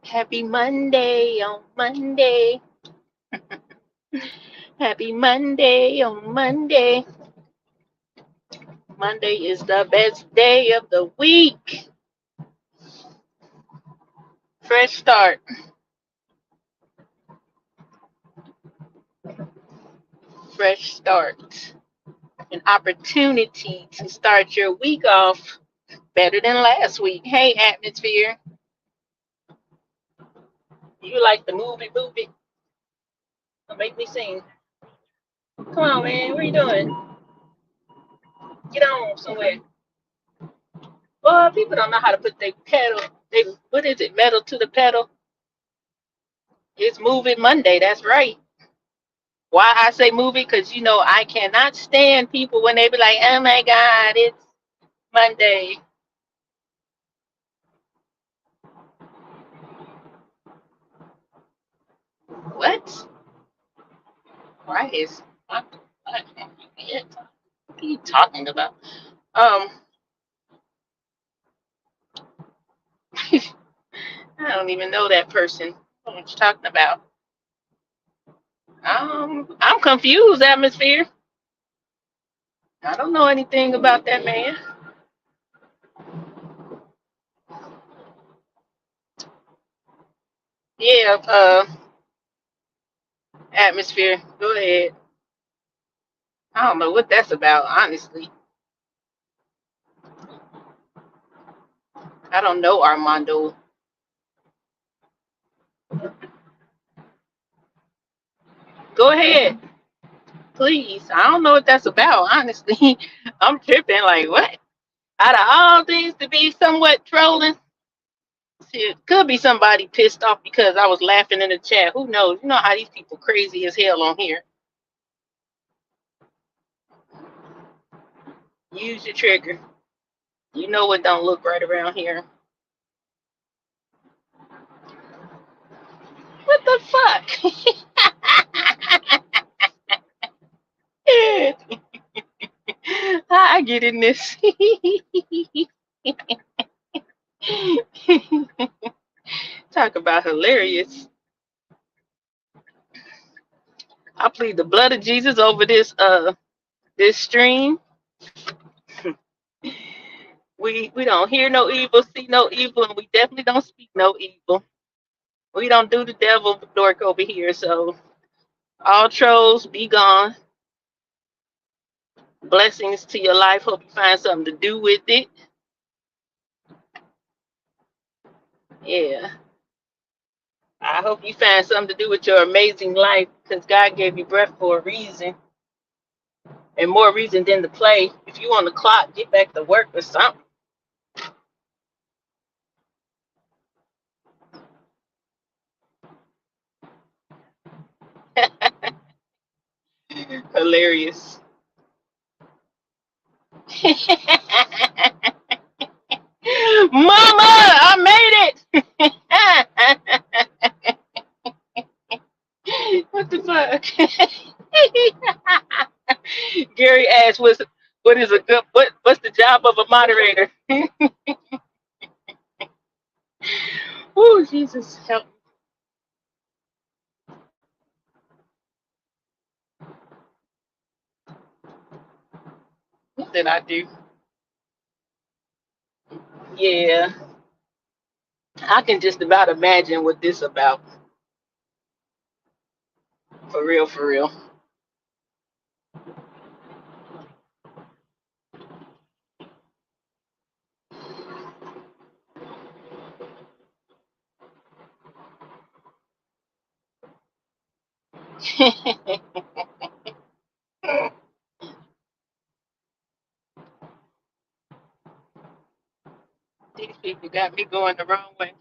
Happy Monday on Monday. Happy Monday on Monday. Monday is the best day of the week. Fresh start. Fresh start. An opportunity to start your week off better than last week. Hey, Atmosphere. You like the movie? Don't make me sing. Come on, man. What are you doing? Get on somewhere. Well, people don't know how to put their pedal. What is it? Metal to the pedal. It's moving Monday. That's right. Why I say movie? Because I cannot stand people when they be like, "Oh my God, it's Monday." What? Why is what are you talking about? Um, I don't even know that person. What you talking about? I'm confused. Atmosphere. I don't know anything about that man. Yeah. Atmosphere. Go ahead. I don't know what that's about, honestly. I don't know Armando. Go ahead, please. I don't know what that's about, honestly. I'm tripping. Like, what? Out of all things to be somewhat trolling, see, it could be somebody pissed off because I was laughing in the chat. Who knows? You know how these people crazy as hell on here. Use your trigger. You know what don't look right around here. What the fuck? I get in this. Talk about hilarious. I plead the blood of Jesus over this stream. We don't hear no evil, see no evil, and we definitely don't speak no evil. We don't do the devil dork over here. So all trolls be gone. Blessings to your life. Hope you find something to do with it. Yeah. I hope you find something to do with your amazing life because God gave you breath for a reason and more reason than to play. If you on the clock, get back to work or something. Hilarious. Mama, I made it. What the fuck? Gary asked, what is a good what's the job of a moderator? Oh, Jesus help. What did I do? Yeah, I can just about imagine what this about. For real, for real. These people got me going the wrong way.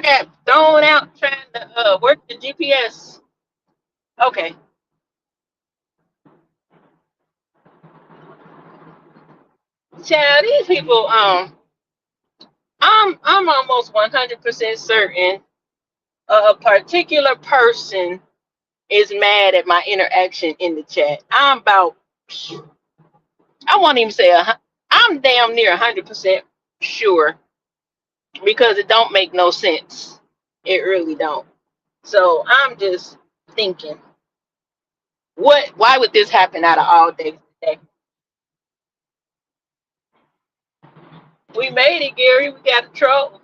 got thrown out trying to work the GPS. Okay. Child, these people, I'm almost 100% certain a particular person is mad at my interaction in the chat. I won't even say I'm damn near 100% sure because it don't make no sense. It really don't. So I'm just thinking, why would this happen out of all days today? We made it, Gary. We got a troll.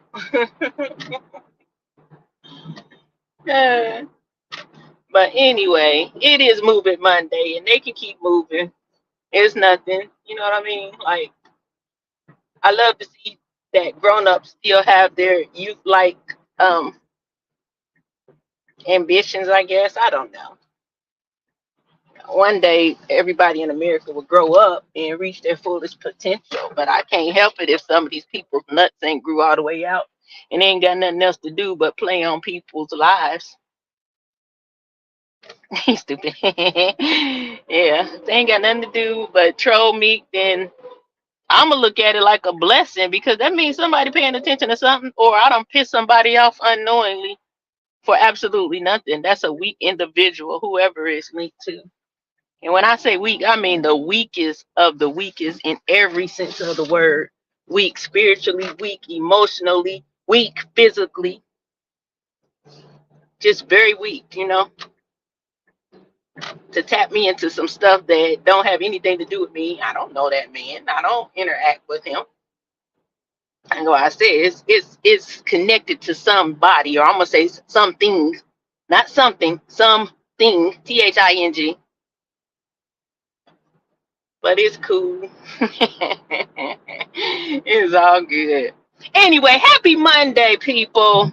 Uh, but anyway, it is moving Monday and they can keep moving. It's nothing. You know what I mean? Like, I love to see that grown ups still have their youth like ambitions, I guess. I don't know. One day everybody in America will grow up and reach their fullest potential. But I can't help it if some of these people's nuts ain't grew all the way out and they ain't got nothing else to do but play on people's lives. He's stupid. Yeah, they ain't got nothing to do but troll me. Then I'm gonna look at it like a blessing because that means somebody paying attention to something, or I don't piss somebody off unknowingly for absolutely nothing. That's a weak individual, whoever is linked to. And when I say weak, I mean the weakest of the weakest in every sense of the word. Weak spiritually, weak emotionally, weak physically, just very weak, to tap me into some stuff that don't have anything to do with me. I don't know that man. I don't interact with him. I know I said it's connected to somebody, or I'm gonna say something, not something, something, THING. But it's cool. It's all good. Anyway, happy Monday, people.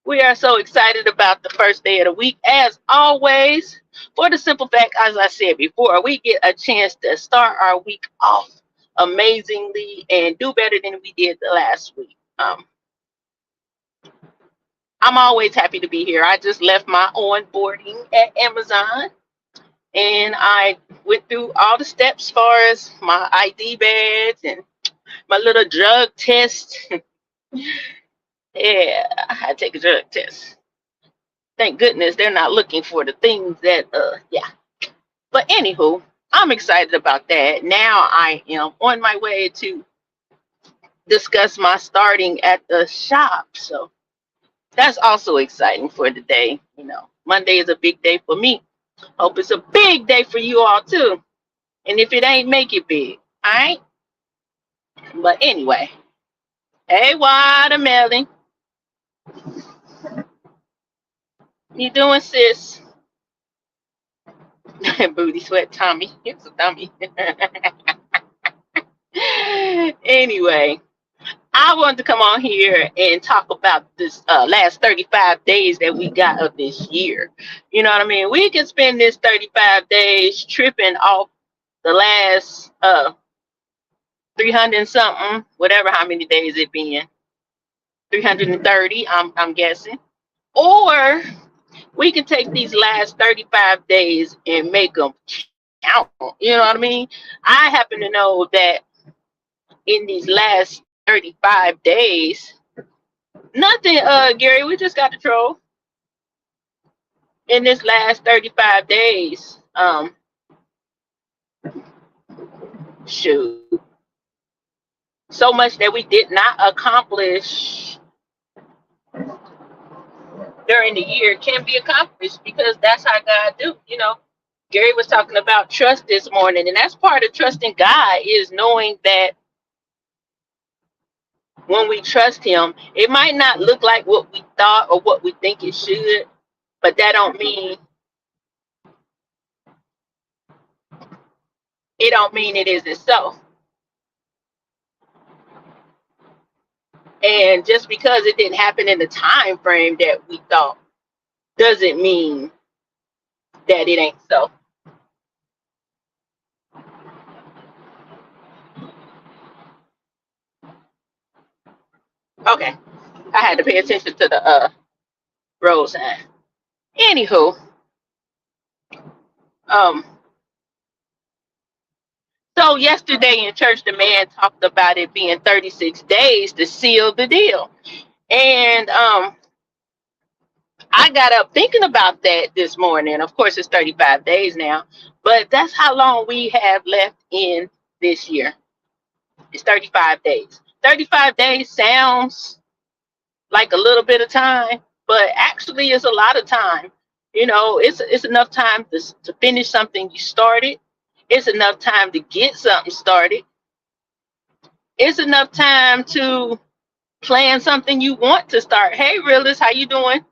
We are so excited about the first day of the week, as always. For the simple fact, as I said before, we get a chance to start our week off amazingly and do better than we did the last week. I'm always happy to be here. I just left my onboarding at Amazon and I went through all the steps as far as my ID badge and my little drug test. Yeah, I had to take a drug test. Thank goodness they're not looking for the things that, yeah. But anywho, I'm excited about that. Now I am on my way to discuss my starting at the shop. So that's also exciting for the day. Monday is a big day for me. Hope it's a big day for you all too. And if it ain't, make it big. All right. But anyway, hey, Watermelon, you doing, sis? Booty sweat Tommy. It's a dummy. Anyway, I wanted to come on here and talk about this last 35 days that we got of this year. You know what I mean? We can spend this 35 days tripping off the last 300 and something, whatever how many days it been. 330, I'm guessing. Or we can take these last 35 days and make them count. You know what I mean? I happen to know that in these last 35 days, nothing, Gary, we just got to troll. In this last 35 days, shoot. So much that we did not accomplish during the year can be accomplished because that's how God do. Gary was talking about trust this morning, and that's part of trusting God is knowing that when we trust him, it might not look like what we thought or what we think it should, but that don't mean it isn't so. And just because it didn't happen in the time frame that we thought doesn't mean that it ain't so. Okay. I had to pay attention to the road sign. Anywho, um, so yesterday in church, the man talked about it being 36 days to seal the deal. And I got up thinking about that this morning. Of course, it's 35 days now, but that's how long we have left in this year. It's 35 days. 35 days sounds like a little bit of time, but actually it's a lot of time. You know, it's enough time to finish something you started. It's enough time to get something started. It's enough time to plan something you want to start. Hey, realist, how you doing?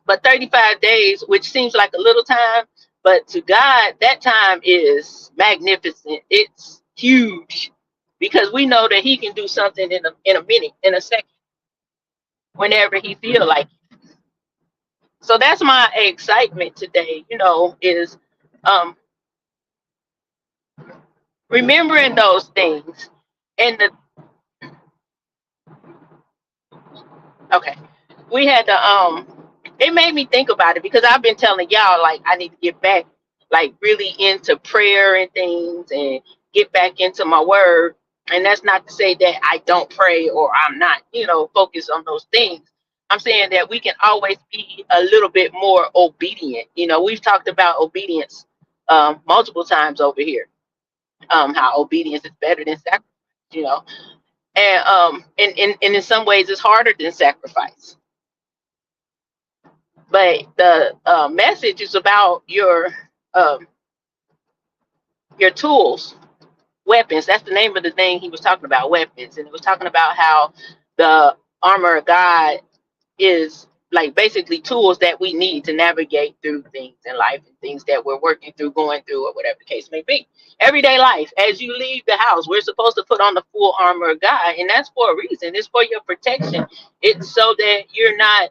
But 35 days, which seems like a little time, but to God, that time is magnificent. It's huge because we know that He can do something in a minute, in a second, whenever He feel like it. So that's my excitement today. You know, is um, remembering those things. And the okay, we had to it made me think about it because I've been telling y'all like I need to get back like really into prayer and things and get back into my word. And that's not to say that I don't pray or I'm not, you know, focused on those things. I'm saying that we can always be a little bit more obedient. You know, we've talked about obedience multiple times over here. How obedience is better than sacrifice, you know. And in some ways it's harder than sacrifice. But the message is about um, your tools, weapons. That's the name of the thing he was talking about, weapons. And it was talking about how the armor of God is like basically tools that we need to navigate through things in life and things that we're working through, going through, or whatever the case may be. Everyday life, as you leave the house, we're supposed to put on the full armor of God, and that's for a reason. It's for your protection. It's so that you're not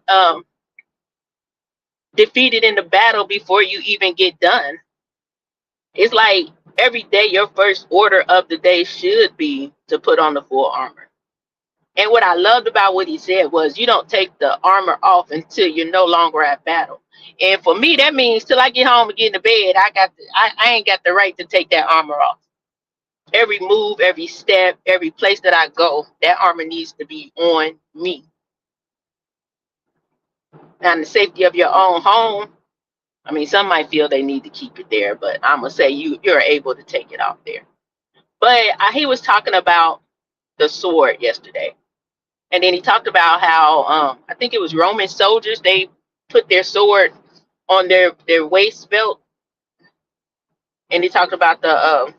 defeated in the battle before you even get done. It's like every day your first order of the day should be to put on the full armor. And what I loved about what he said was you don't take the armor off until you're no longer at battle. And for me, that means till I get home and get into bed, I ain't got the right to take that armor off. Every move, every step, every place that I go, that armor needs to be on me. Now, in the safety of your own home, I mean, some might feel they need to keep it there, but I'm gonna say you're able to take it off there. But he was talking about the sword yesterday, and then he talked about how I think it was Roman soldiers, they put their sword on their waist belt, and he talked about the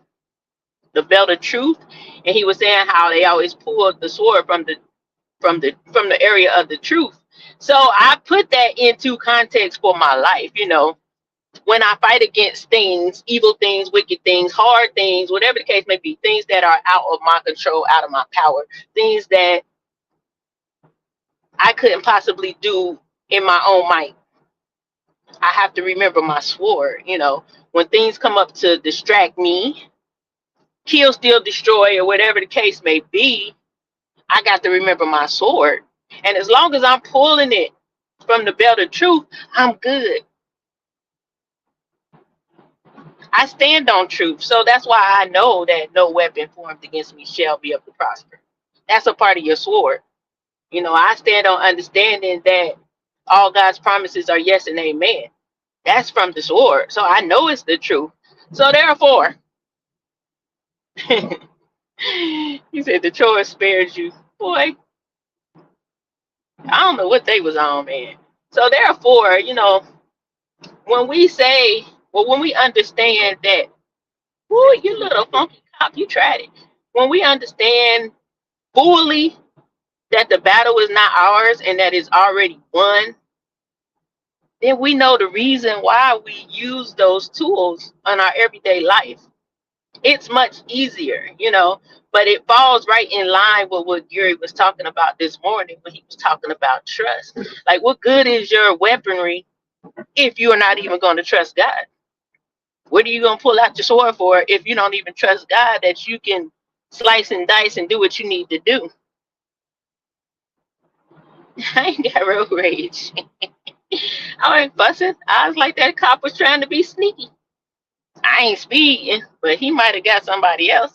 belt of truth, and he was saying how they always pull the sword from the area of the truth. So I put that into context for my life, you know. When I fight against things, evil things, wicked things, hard things, whatever the case may be, things that are out of my control, out of my power, things that I couldn't possibly do in my own might, I have to remember my sword. You know, when things come up to distract me, kill, steal, destroy, or whatever the case may be, I got to remember my sword. And as long as I'm pulling it from the belt of truth, I'm good. I stand on truth. So that's why I know that no weapon formed against me shall be able to prosper. That's a part of your sword. You know, I stand on understanding that all God's promises are yes and amen. That's from the sword. So I know it's the truth. So therefore, he said the choice spares you. Boy, I don't know what they was on, man. So therefore, you know, when we say, well, when we understand that, whoo, you little funky cop, you tried it. When we understand fully that the battle is not ours and that it's already won, then we know the reason why we use those tools in our everyday life. It's much easier, you know, but it falls right in line with what Gary was talking about this morning when he was talking about trust. Like, what good is your weaponry if you are not even going to trust God? What are you going to pull out your sword for if you don't even trust God that you can slice and dice and do what you need to do? I ain't got road rage. I ain't fussing. I was like that cop was trying to be sneaky. I ain't speeding, but he might have got somebody else.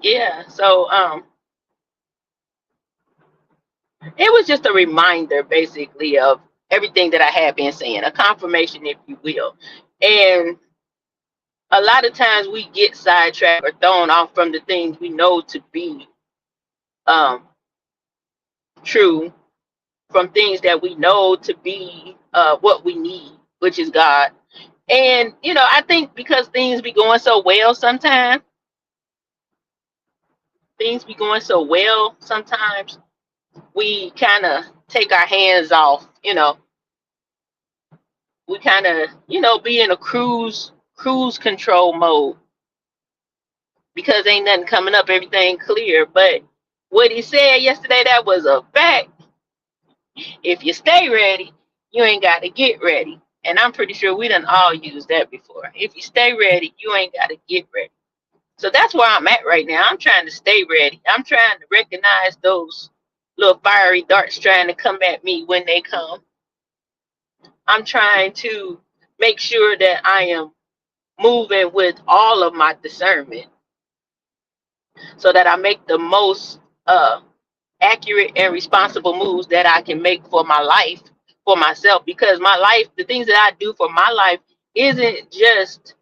Yeah. So it was just a reminder basically of everything that I had been saying, a confirmation, if you will. And a lot of times we get sidetracked or thrown off from the things we know to be um true, from things that we know to be what we need, which is God. And I think because things be going so well sometimes, we kind of take our hands off. We kind of be in a cruise control mode because ain't nothing coming up, everything clear. But what he said yesterday, that was a fact. If you stay ready, you ain't got to get ready. And I'm pretty sure we done all used that before. If you stay ready, you ain't got to get ready. So that's where I'm at right now. I'm trying to stay ready. I'm trying to recognize those little fiery darts trying to come at me when they come. I'm trying to make sure that I am moving with all of my discernment so that I make the most accurate and responsible moves that I can make for my life, for myself, because my life, the things that I do for my life isn't just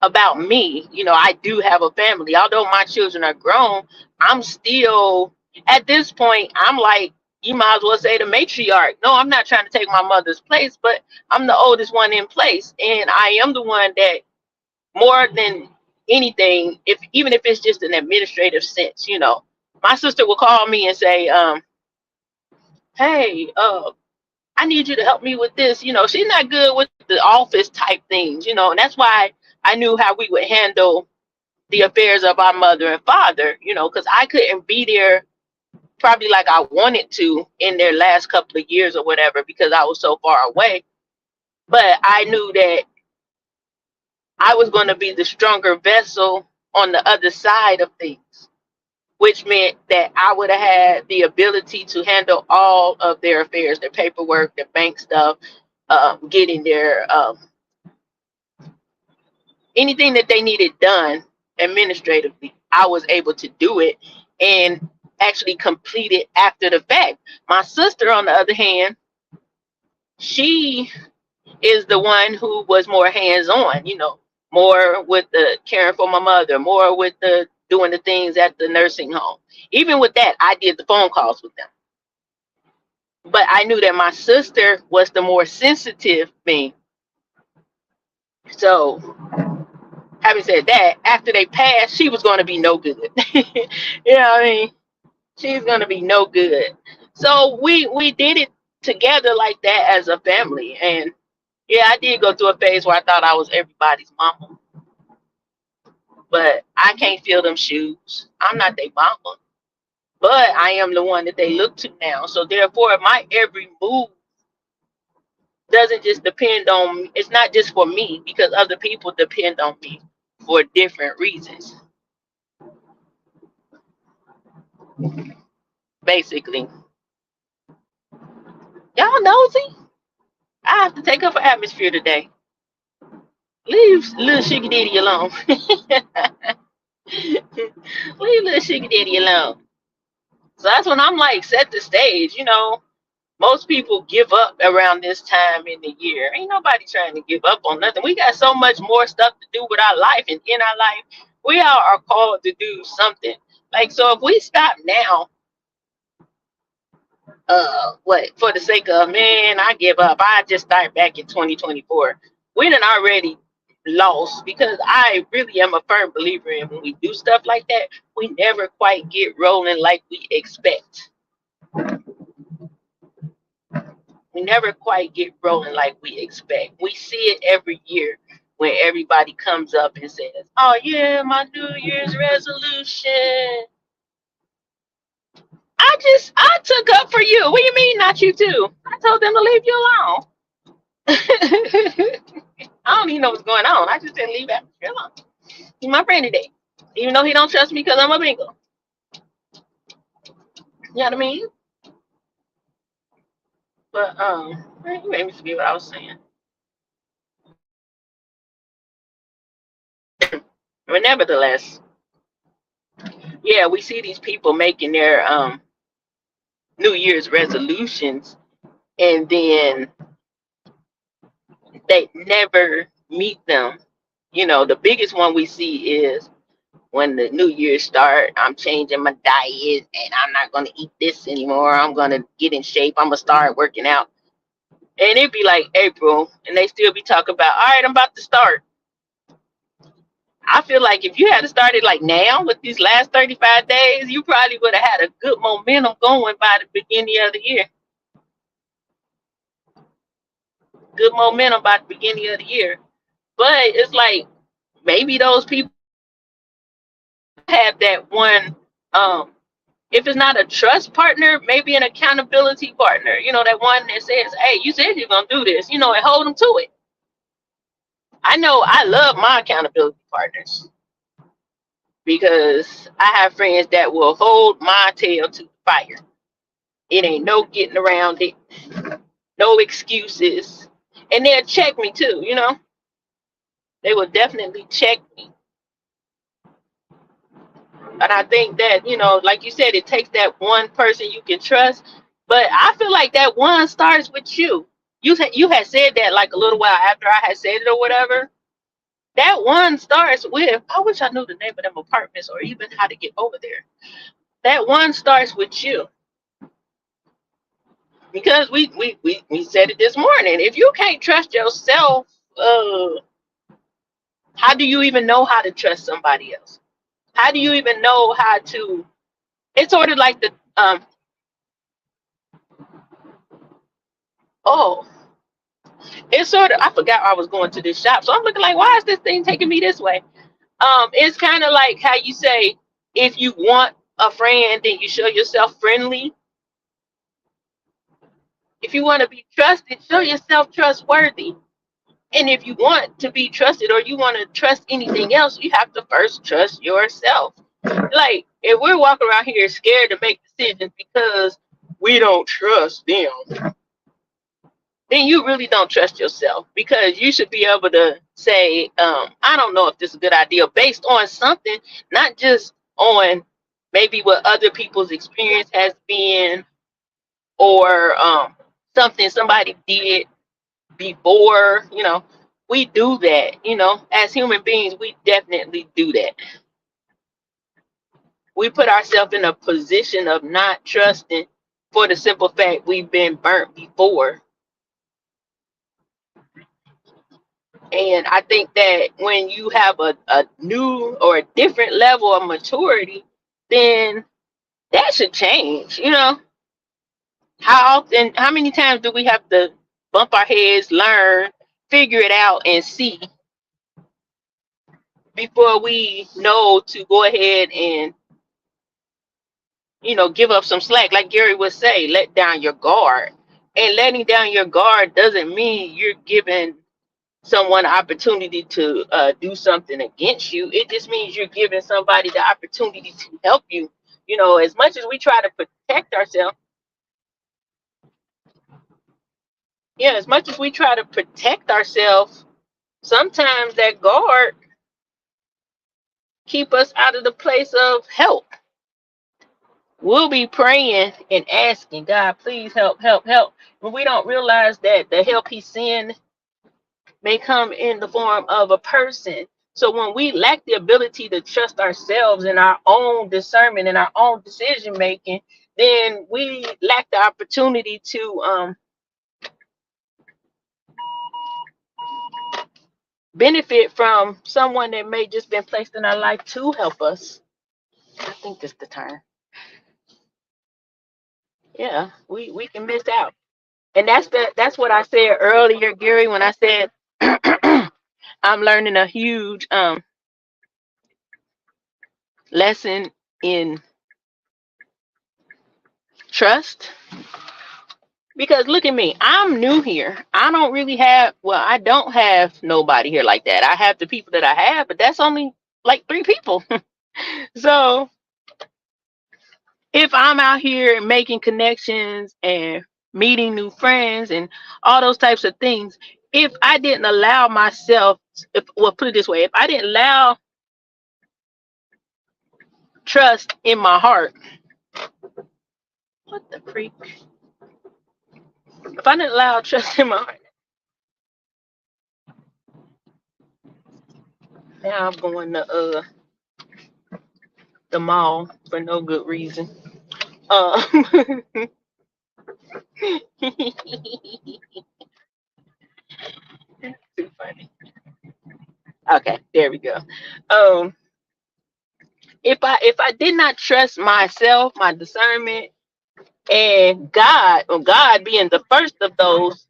about me. I do have a family. Although my children are grown, I'm still, at this point, I'm like, you might as well say the matriarch. No, I'm not trying to take my mother's place, but I'm the oldest one in place. And I am the one that, more than anything, even if it's just an administrative sense, my sister will call me and say, hey, I need you to help me with this. She's not good with the office type things, and that's why I knew how we would handle the affairs of our mother and father, because I couldn't be there probably like I wanted to in their last couple of years or whatever, because I was so far away. But I knew that I was going to be the stronger vessel on the other side of things, which meant that I would have had the ability to handle all of their affairs, their paperwork, their bank stuff, getting their anything that they needed done administratively. I was able to do it and actually complete it after the fact. My sister, on the other hand, she is the one who was more hands-on, more with the caring for my mother, more with the doing the things at the nursing home. Even with that, I did the phone calls with them. But I knew that my sister was the more sensitive being. So, having said that, after they passed, she was going to be no good. You know what I mean? She's going to be no good. So we did it together like that as a family. And yeah, I did go through a phase where I thought I was everybody's mama. But I can't fill them shoes. I'm not their mama. But I am the one that they look to now. So therefore, my every move doesn't just depend on me. It's not just for me, because other people depend on me for different reasons. Basically. Y'all nosy? I have to take up an atmosphere today. Leave little Sugar Daddy alone. Leave little Sugar Daddy alone. So that's when I'm like, set the stage. Most people give up around this time in the year. Ain't nobody trying to give up on nothing. We got so much more stuff to do with our life, and in our life, we all are called to do something. Like, so if we stop now, what, for the sake of, man, I give up, I just start back in 2024. We done already lost, because I really am a firm believer in, when we do stuff like that, we never quite get rolling like we expect. We never quite get rolling like we expect. We see it every year when everybody comes up and says, oh yeah, my New Year's resolution. I took up for you. What do you mean, not you too? I told them to leave you alone. I don't even know what's going on. I just said leave atmosphere alone. He's my friend today. Even though he don't trust me because I'm a bingo. You know what I mean? But you made me forget what I was saying. But nevertheless, yeah, we see these people making their New Year's resolutions, and then they never meet them. You know, the biggest one we see is when the New Year start. I'm changing my diet, and I'm not gonna eat this anymore. I'm gonna get in shape. I'm gonna start working out, and it'd be like April, and they still be talking about, all right, I'm about to start. I feel like if you had started like now with these last 35 days, you probably would have had a good momentum going by the beginning of the year. Good momentum by the beginning of the year. But it's like maybe those people have that one, if it's not a trust partner, maybe an accountability partner. You know, that one that says, hey, you said you're going to do this, you know, and hold them to it. I know I love my accountability partners because I have friends that will hold my tail to the fire. It ain't no getting around it, no excuses. And they'll check me too, you know. They will definitely check me. And I think that, you know, like you said, it takes that one person you can trust. But I feel like that one starts with you. You had said that like a little while after I had said it or whatever. That one starts with, I wish I knew the name of them apartments or even how to get over there. That one starts with you. Because we said it this morning. If you can't trust yourself, how do you even know how to trust somebody else? How do you even know how to? It's sort of like the oh, it's sort of, I forgot I was going to this shop, so I'm looking like, why is this thing taking me this way? It's kind of like how you say, if you want a friend, then you show yourself friendly. If you want to be trusted, show yourself trustworthy. And if you want to be trusted or you want to trust anything else, you have to first trust yourself. Like, if we're walking around here scared to make decisions because we don't trust them, then you really don't trust yourself, because you should be able to say, I don't know if this is a good idea based on something, not just on maybe what other people's experience has been, or something somebody did before. You know, we do that, you know, as human beings, we definitely do that. We put ourselves in a position of not trusting for the simple fact we've been burnt before. And I think that when you have a new or a different level of maturity, then that should change. You know, how often, how many times do we have to bump our heads, learn, figure it out, and see before we know to go ahead and, you know, give up some slack? Like Gary would say, let down your guard. And letting down your guard doesn't mean you're giving someone opportunity to do something against you. It just means you're giving somebody the opportunity to help you. You know, as much as we try to protect ourselves, yeah, as much as we try to protect ourselves, sometimes that guard keep us out of the place of help. We'll be praying and asking God, please help, help, help. But we don't realize that the help He's sending may come in the form of a person. So when we lack the ability to trust ourselves and our own discernment and our own decision making, then we lack the opportunity to benefit from someone that may just been placed in our life to help us. I think that's the term. Yeah, we can miss out. And that's what I said earlier, Gary, when I said I'm learning a huge lesson in trust. Because look at me, I'm new here. I don't really have, well, I don't have nobody here like that. I have the people that I have, but that's only like 3 people. So if I'm out here making connections and meeting new friends and all those types of things, if I didn't allow myself, if well, put it this way, if I didn't allow trust in my heart, what the freak? If I didn't allow trust in my heart, now I'm going to the mall for no good reason. Um, too funny. Okay, there we go. Um, if I did not trust myself, my discernment, and God, or God being the first of those,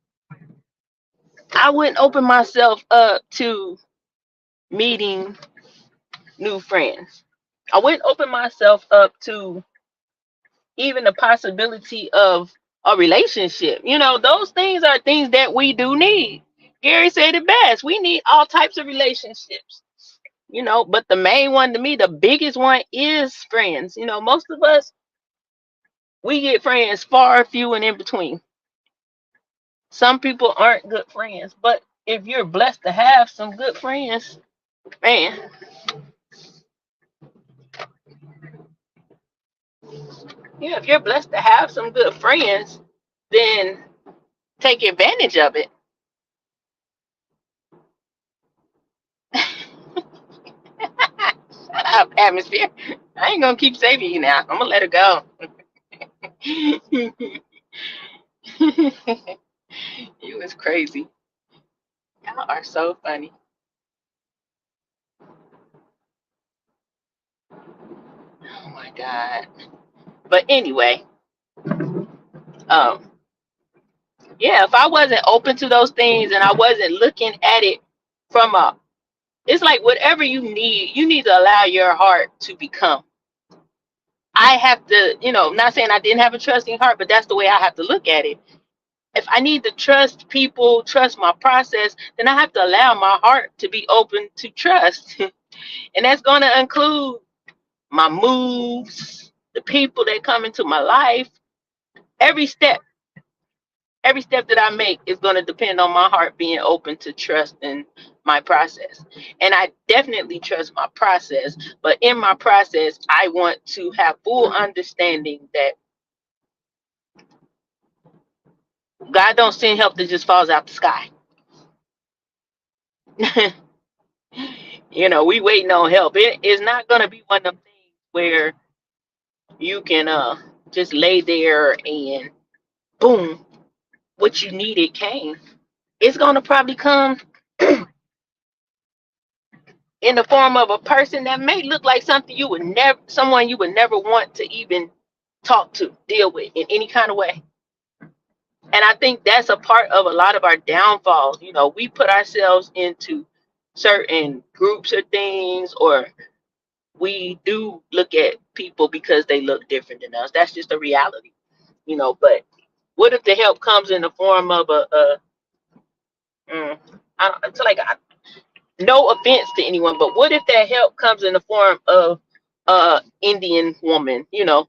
I wouldn't open myself up to meeting new friends. I wouldn't open myself up to even the possibility of a relationship. You know, those things are things that we do need. Gary said it best. We need all types of relationships, you know, but the main one to me, the biggest one is friends. You know, most of us, we get friends far few and in between. Some people aren't good friends, but if you're blessed to have some good friends, man, yeah, if you're blessed to have some good friends, then take advantage of it. Shut up, atmosphere. I ain't gonna keep saving you now. I'm gonna let her go. You is crazy. Y'all are so funny. Oh my god. But anyway, um, yeah, if I wasn't open to those things and I wasn't looking at it from a, it's like whatever you need to allow your heart to become. I have to, you know, not saying I didn't have a trusting heart, but that's the way I have to look at it. If I need to trust people, trust my process, then I have to allow my heart to be open to trust. And that's going to include my moves, the people that come into my life. Every step, every step that I make is going to depend on my heart being open to trust in my process. And I definitely trust my process, but in my process, I want to have full understanding that God don't send help that just falls out the sky. You know, we waiting on help. It is not going to be one of them things where you can just lay there and boom, what you needed came. It's going to probably come in the form of a person that may look like something you would never, someone you would never want to even talk to, deal with in any kind of way. And I think that's a part of a lot of our downfalls. You know, we put ourselves into certain groups or things, or we do look at people because they look different than us. That's just a reality, you know. But what if the help comes in the form of it's like no offense to anyone, but what if that help comes in the form of Indian woman, you know,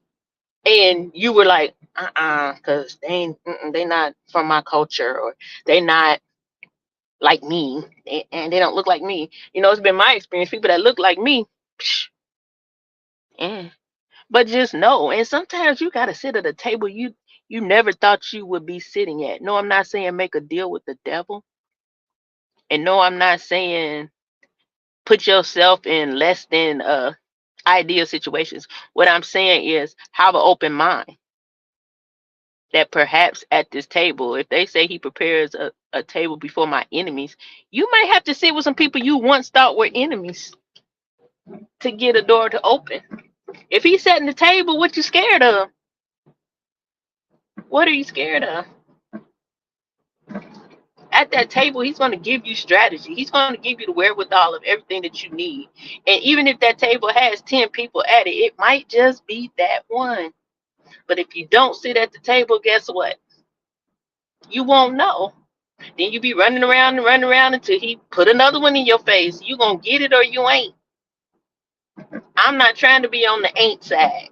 and you were like, because they not from my culture, or they not like me, and they don't look like me. You know, it's been my experience. People that look like me, psh, eh. But just know, and sometimes you gotta sit at a table you never thought you would be sitting at. No, I'm not saying make a deal with the devil, and no, I'm not saying put yourself in less than ideal situations. What I'm saying is have an open mind that perhaps at this table, if they say he prepares a table before my enemies, you might have to sit with some people you once thought were enemies to get a door to open. If he's setting the table, what you scared of? What are you scared of? At that table, he's going to give you strategy. He's going to give you the wherewithal of everything that you need. And even if that table has 10 people at it, it might just be that one. But if you don't sit at the table, guess what? You won't know. Then you be running around and running around until he put another one in your face. You going to get it or you ain't. I'm not trying to be on the ain't side.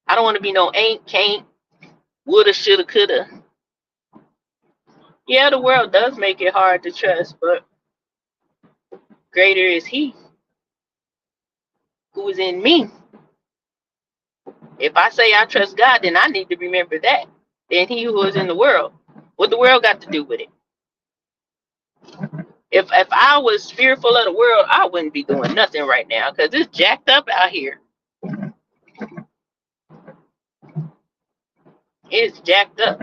I don't want to be no ain't, can't, woulda, shoulda, coulda. Yeah, the world does make it hard to trust, but greater is He who is in me. If I say I trust God, then I need to remember that. Then He who is in the world. What the world got to do with it? If I was fearful of the world, I wouldn't be doing nothing right now because it's jacked up out here. It's jacked up.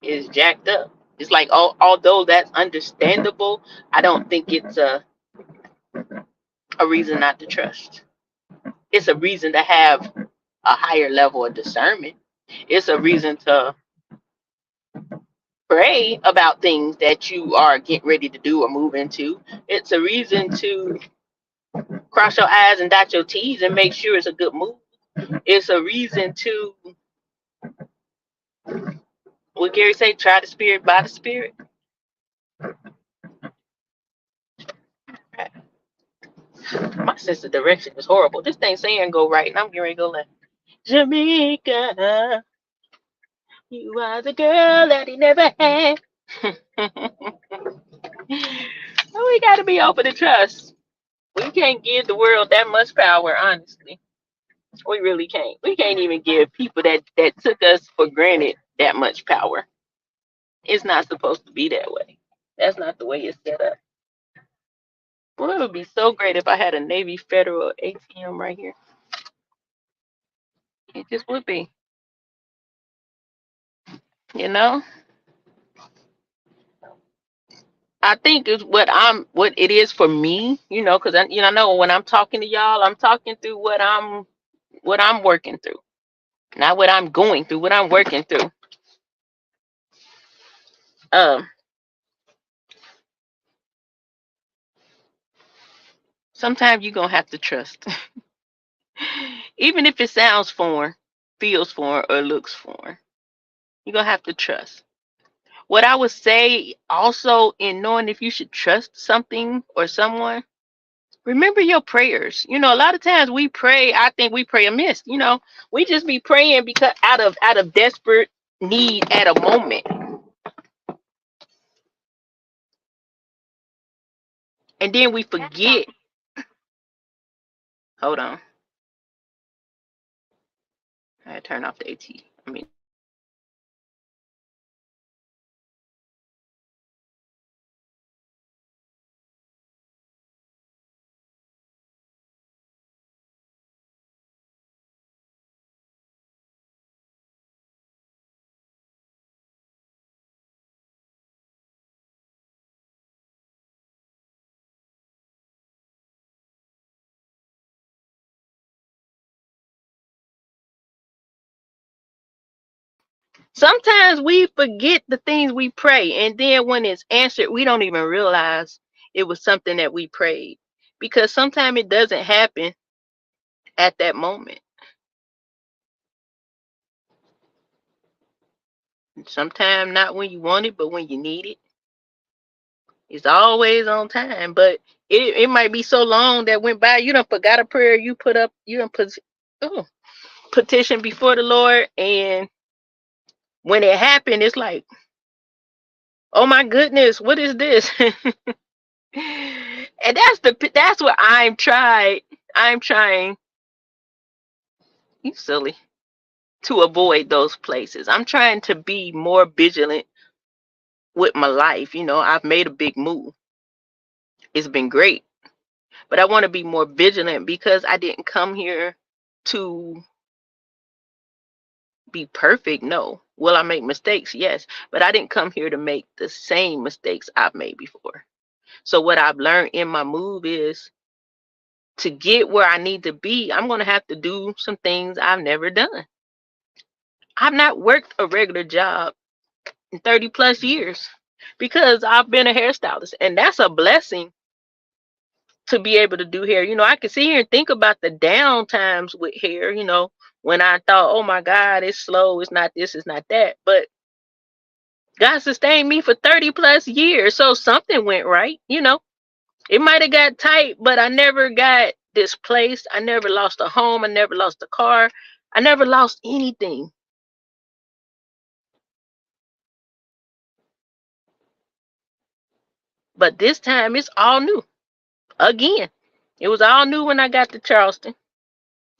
It's jacked up. It's like, although that's understandable, I don't think it's a reason not to trust. It's a reason to have a higher level of discernment. It's a reason to pray about things that you are getting ready to do or move into. It's a reason to cross your I's and dot your T's and make sure it's a good move. It's a reason to, what Gary say, try the spirit by the spirit. My sense of direction is horrible. This thing saying go right, and I'm getting ready to go left. Jamaica, you are the girl that he never had. We got to be open to trust. We can't give the world that much power, honestly. We really can't. We can't even give people that took us for granted that much power. It's not supposed to be that way. That's not the way it's set up. Well, it would be so great if I had a Navy Federal ATM right here. It just would be. You know? I think it's what it is for me, because I know when I'm talking to y'all, I'm talking through what I'm working through. Not what I'm going through, what I'm working through. Sometimes you're gonna have to trust. Even if it sounds foreign, feels foreign, or looks foreign. You're gonna have to trust. What I would say also in knowing if you should trust something or someone, remember your prayers. A lot of times we pray, I think we pray amiss. We just be praying because out of desperate need at a moment. And then we forget. Hold on. I turn off the AT. Sometimes we forget the things we pray, and then when it's answered, we don't even realize it was something that we prayed, because sometimes it doesn't happen at that moment. Sometimes not when you want it, but when you need it. It's always on time, but it might be so long that went by, you done forgot a prayer you put up, you done petition before the Lord, and when it happened, it's like, oh my goodness, what is this? And that's what I'm trying, you silly, to avoid those places. I'm trying to be more vigilant with my life. I've made a big move. It's been great. But I want to be more vigilant because I didn't come here to be perfect. No. Will I make mistakes? Yes. But I didn't come here to make the same mistakes I've made before. So what I've learned in my move is to get where I need to be, I'm going to have to do some things I've never done. I've not worked a regular job in 30 plus years because I've been a hairstylist, and that's a blessing to be able to do hair. I can sit here and think about the down times with hair, when I thought, oh my God, it's slow, it's not this, it's not that. But God sustained me for 30 plus years. So something went right. It might have got tight, but I never got displaced. I never lost a home. I never lost a car. I never lost anything. But this time it's all new. Again. It was all new when I got to Charleston.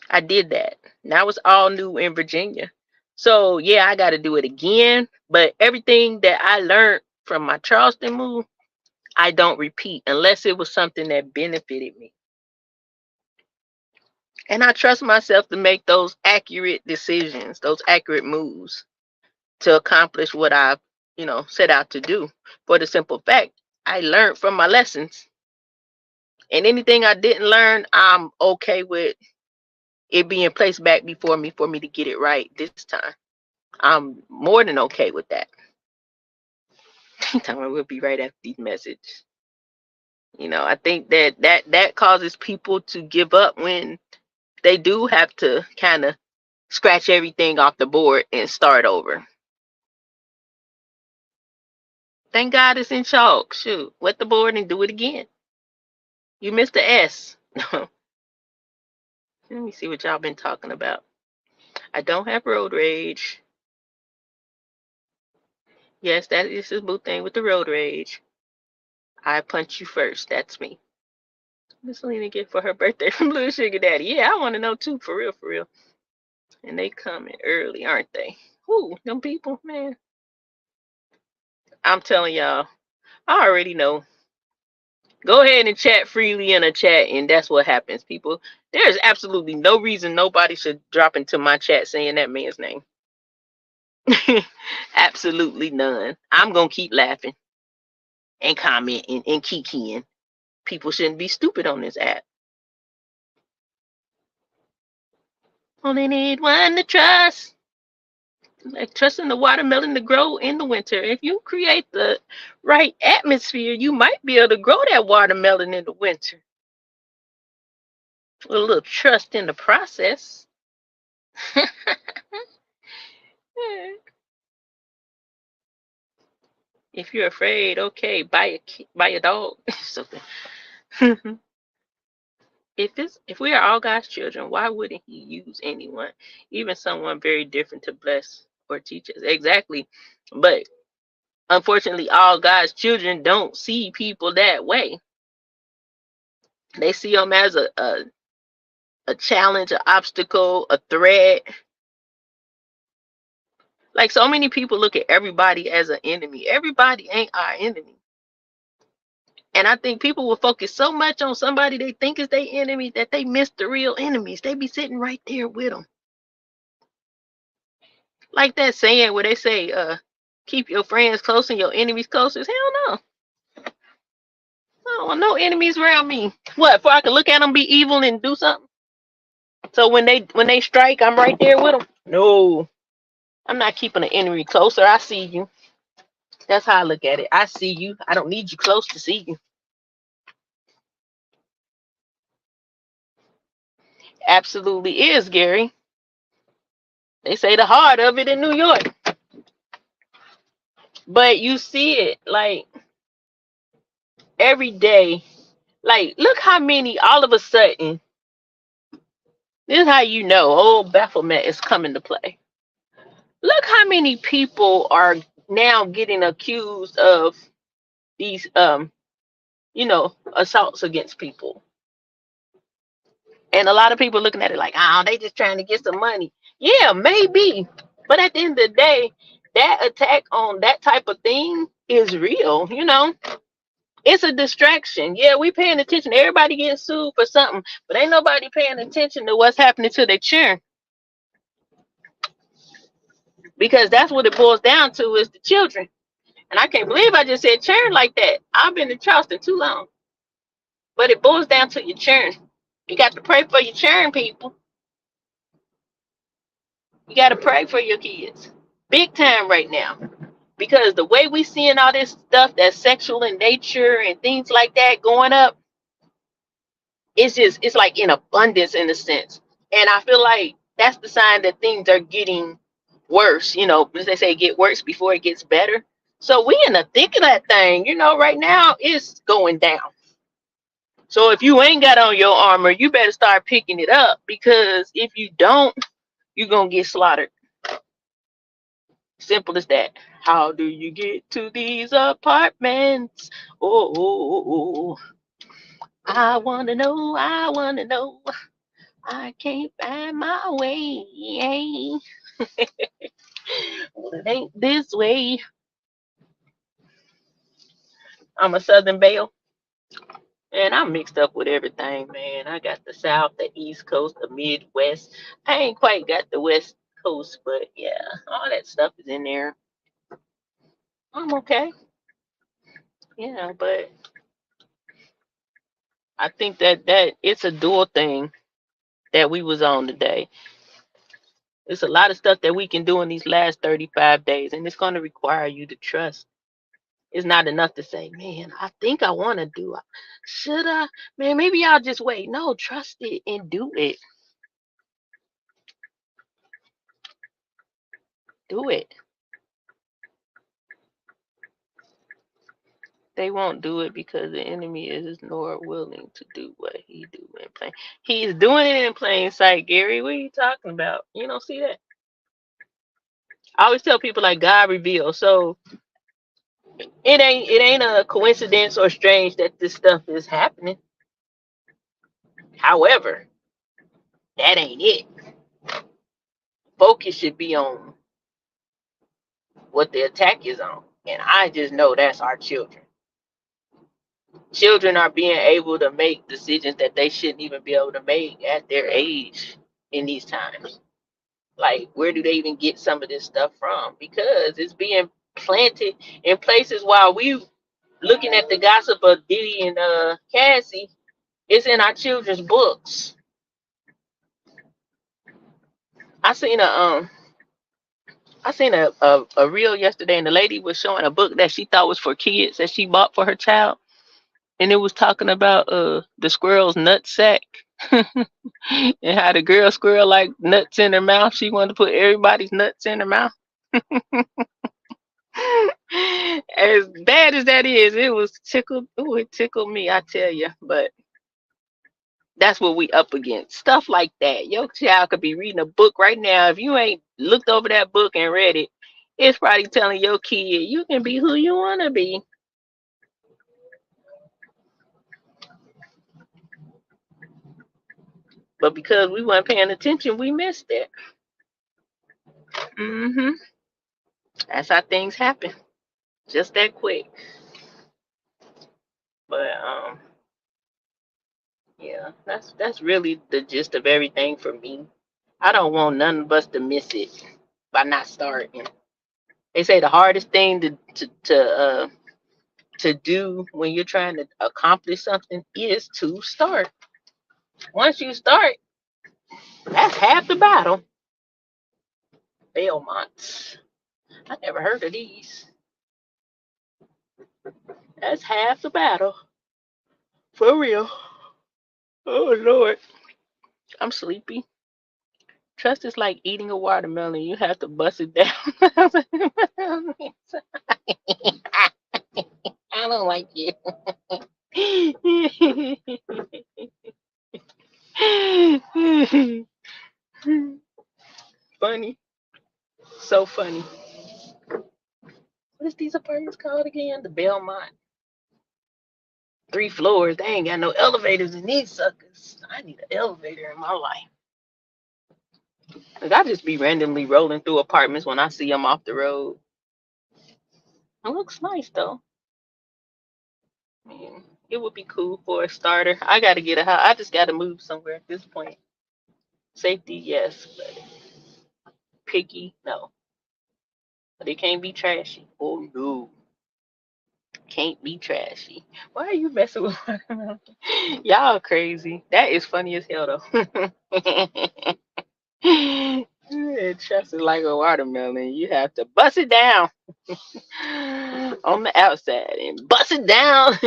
I did that. Now it's all new in Virginia. So yeah, I gotta do it again. But everything that I learned from my Charleston move, I don't repeat unless it was something that benefited me. And I trust myself to make those accurate decisions, those accurate moves to accomplish what I've, set out to do. For the simple fact, I learned from my lessons. And anything I didn't learn, I'm okay with it being placed back before me for me to get it right this time. I'm more than okay with that. Time we'll be right after these messages. I think that causes people to give up when they do have to kind of scratch everything off the board and start over. Thank God it's in chalk. Shoot, wet the board and do it again. You missed the S. Let me see what y'all been talking about. I don't have road rage. Yes, that is his boo thing with the road rage. I punch you first. That's me. Miss Lena get for her birthday from Little Sugar Daddy. Yeah, I want to know too, for real, for real. And they coming early, aren't they? Who? Them people, man. I'm telling y'all, I already know. Go ahead and chat freely in a chat, and that's what happens, people. There's absolutely no reason nobody should drop into my chat saying that man's name. Absolutely none. I'm gonna keep laughing and commenting and kikiing. People shouldn't be stupid on this app. Only need one to trust. Like trusting the watermelon to grow in the winter. If you create the right atmosphere, you might be able to grow that watermelon in the winter. With a little trust in the process. If you're afraid, okay, buy a dog. Something. If we are all God's children, why wouldn't He use anyone, even someone very different, to bless or teach us? Exactly. But unfortunately, all God's children don't see people that way. They see them as a challenge, an obstacle, a threat. Like so many people look at everybody as an enemy. Everybody ain't our enemy. And I think people will focus so much on somebody they think is their enemy that they miss the real enemies. They be sitting right there with them. Like that saying where they say, keep your friends close and your enemies closer. Hell no. I don't want no enemies around me. What, for I can look at them be evil and do something? So when they strike, I'm right there with them? No. I'm not keeping an enemy closer. I see you. That's how I look at it. I see you. I don't need you close to see you. Absolutely is, Gary. They say the heart of it in New York. But you see it like every day. Like, look how many all of a sudden. This is how you know old Baphomet is coming to play. Look how many people are now getting accused of these assaults against people. And a lot of people looking at it like, oh, they just trying to get some money. Yeah, maybe. But at the end of the day, that attack on that type of thing is real, It's a distraction. Yeah, we paying attention. Everybody getting sued for something, but ain't nobody paying attention to what's happening to their children. Because that's what it boils down to is the children. And I can't believe I just said churn like that. I've been in Charleston too long. But it boils down to your churn. You got to pray for your churn, people. You got to pray for your kids. Big time right now. Because the way we seeing all this stuff that's sexual in nature and things like that going up, it's like in abundance in a sense. And I feel like that's the sign that things are getting worse. As they say, get worse before it gets better. So we in the thick of that thing, right now it's going down. So if you ain't got on your armor, you better start picking it up, because if you don't, you're gonna get slaughtered. Simple as that. How do you get to these apartments? Oh, I wanna know, I wanna know. I can't find my way. Well, it ain't this way. I'm a Southern Belle, and I'm mixed up with everything, man. I got the South, the East Coast, the Midwest. I ain't quite got the West Coast, but yeah, all that stuff is in there. I'm okay. Yeah, but I think that it's a dual thing that we was on today. It's a lot of stuff that we can do in these last 35 days, and it's going to require you to trust. It's not enough to say, man, I think I want to do it. Should I? Man, maybe I'll just wait. No, trust it and do it. Do it. They won't do it because the enemy is nor willing to do what he do in plain. He's doing it in plain sight, Gary. What are you talking about? You don't see that? I always tell people like God reveals. So it ain't a coincidence or strange that this stuff is happening. However, that ain't it. Focus should be on what the attack is on. And I just know that's our children. Children are being able to make decisions that they shouldn't even be able to make at their age in these times. Like, where do they even get some of this stuff from? Because it's being planted in places while we looking at the gossip of Diddy and Cassie. It's in our children's books. I seen a reel yesterday, and the lady was showing a book that she thought was for kids that she bought for her child, and it was talking about the squirrel's nut sack. And how the girl squirrel like nuts in her mouth. She wanted to put everybody's nuts in her mouth. As bad as that is, it was tickled. Ooh, it tickled me, I tell you. But that's what we up against. Stuff like that. Your child could be reading a book right now. If you ain't looked over that book and read it, it's probably telling your kid you can be who you want to be. But because we weren't paying attention, we missed it. That's how things happen. Just that quick. But yeah, that's really the gist of everything for me. I don't want none of us to miss it by not starting. They say the hardest thing to do when you're trying to accomplish something is to start. Once you start, that's half the battle. Belmonts. I never heard of these. That's half the battle. For real. Oh Lord. I'm sleepy. Trust is like eating a watermelon. You have to bust it down. I don't like you. Funny. So funny. What is these apartments called again? The Belmont. 3 floors. They ain't got no elevators in these suckers. I need an elevator in my life. Like, I just be randomly rolling through apartments when I see them off the road. It looks nice though. I mean, it would be cool for a starter. I gotta get a house. I just gotta move somewhere at this point. Safety, yes, but picky, no. But it can't be trashy. Oh no. Can't be trashy. Why are you messing with watermelon? Y'all crazy. That is funny as hell though. Trust is like a watermelon. You have to bust it down on the outside and bust it down.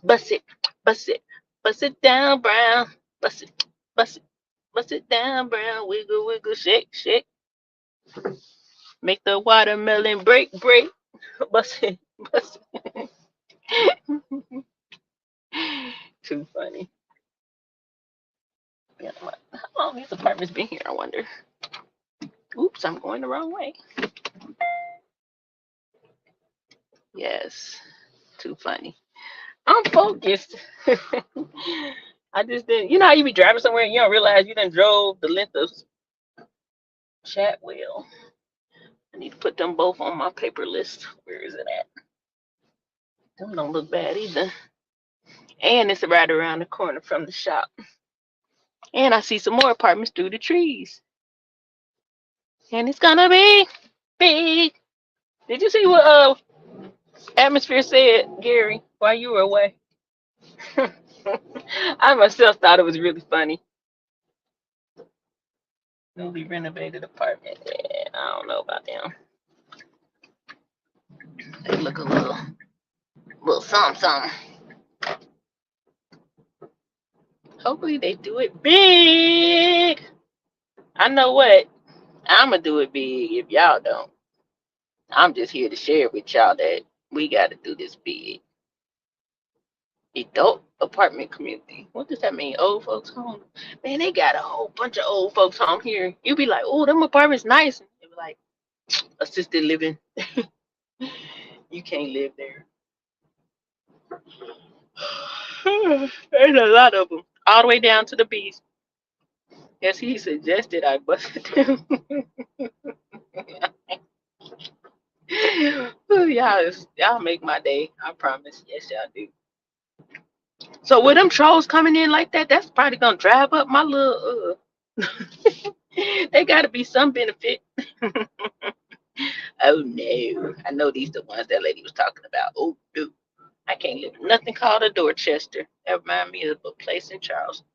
Bust it, bust it, bust it down, brown. Bust it, bust it, bust it down, brown. Wiggle, wiggle, shake, shake. Make the watermelon break, break. Bust it, bust it. Too funny. Yeah, how long these apartments been here, I wonder? Oops, I'm going the wrong way. Yes, too funny. I'm focused. I just didn't. You know how you be driving somewhere and you don't realize you done drove the length of Chatwell. I need to put them both on my paper list. Where is it at? Them don't look bad either. And it's right around the corner from the shop. And I see some more apartments through the trees. And it's gonna be big. Did you see what Atmosphere said, Gary, while you were away? I myself thought it was really funny. Newly renovated apartment. Yeah, I don't know about them. They look a little something. Hopefully they do it big. I know what. I'ma do it big if y'all don't. I'm just here to share with y'all that we gotta do this big. Adult apartment community. What does that mean? Old folks home? Man, they got a whole bunch of old folks home here. You be like, oh, them apartments nice. They be like, assisted living. You can't live there. There's a lot of them, all the way down to the beast. Yes, he suggested I busted them. Y'all make my day. I promise. Yes, y'all do. So with them trolls coming in like that, that's probably gonna drive up my little. They gotta be some benefit. Oh no, I know these the ones that lady was talking about. Oh no, I can't live in nothing called a Dorchester. That remind me of a place in Charleston.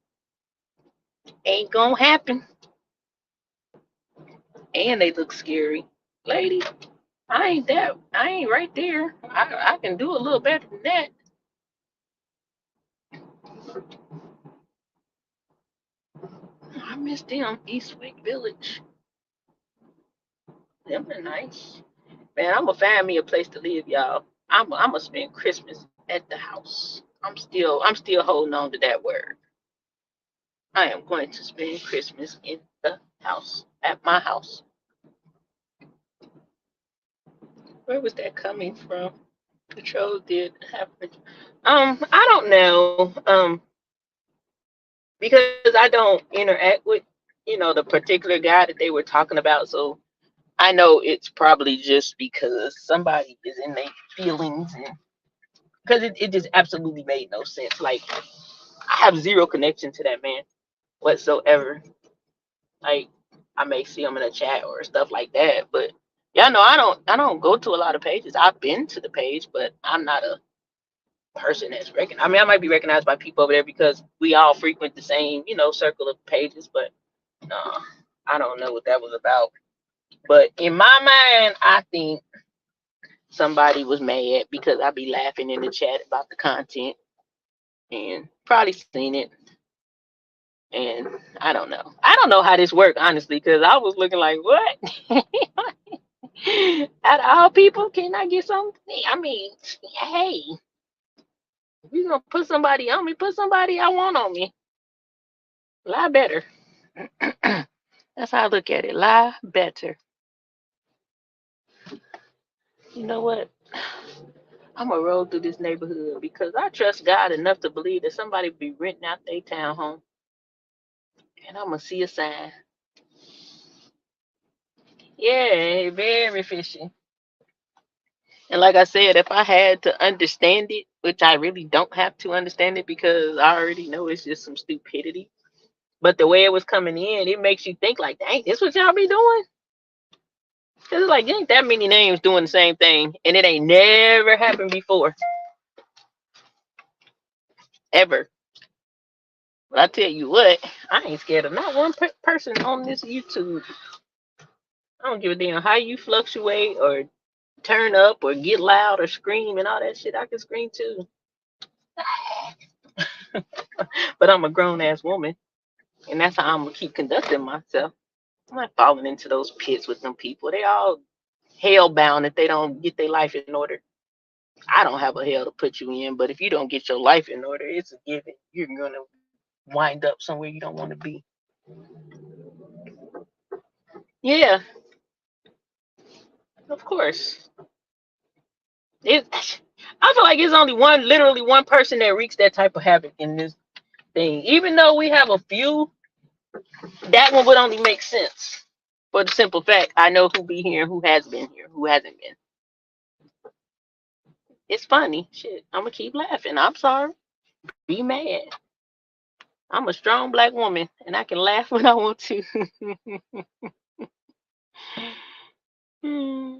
Ain't gonna happen. And they look scary, lady. I ain't right there. I can do a little better than that. I miss them Eastwick Village. Them are nice. Man, I'm gonna find me a place to live, y'all. I'm gonna spend Christmas at the house. I'm still holding on to that word. I am going to spend Christmas in the house, at my house. Where was that coming from? The troll did happen. I don't know. Because I don't interact with, the particular guy that they were talking about. So I know it's probably just because somebody is in their feelings, and because it just absolutely made no sense. Like, I have zero connection to that man whatsoever. Like, I may see him in a chat or stuff like that, but yeah, no, I don't go to a lot of pages. I've been to the page, but I'm not a person that's recognized. I mean, I might be recognized by people over there because we all frequent the same, circle of pages, but I don't know what that was about. But in my mind, I think somebody was mad because I be laughing in the chat about the content and probably seen it. And I don't know. I don't know how this worked, honestly, because I was looking like, what? Out of all people, can I get something? I mean, hey, if you're going to put somebody on me, put somebody I want on me. Lie better. That's how I look at it. Lie better. You know what? I'm gonna roll through this neighborhood because I trust God enough to believe that somebody be renting out their townhome, and I'm gonna see a sign. Yeah, very fishy. And like I said, if I had to understand it, which I really don't have to understand it because I already know it's just some stupidity. But the way it was coming in, it makes you think like, dang, this what y'all be doing? Cause it's like, there ain't that many names doing the same thing, and it ain't never happened before, ever. But I tell you what, I ain't scared of not one person on this YouTube. I don't give a damn how you fluctuate or turn up or get loud or scream and all that shit. I can scream too. But I'm a grown ass woman, and that's how I'm gonna keep conducting myself. I'm not falling into those pits with them people. They all hell bound if they don't get their life in order. I don't have a hell to put you in, but if you don't get your life in order, it's a given. You're gonna wind up somewhere you don't want to be. Yeah, of course. It. I feel like it's only one, literally one person that wreaks that type of havoc in this thing. Even though we have a few, that one would only make sense for the simple fact I know who be here, who has been here, who hasn't been. It's funny. Shit, I'm gonna keep laughing. I'm sorry. Be mad. I'm a strong black woman, and I can laugh when I want to. Hmm.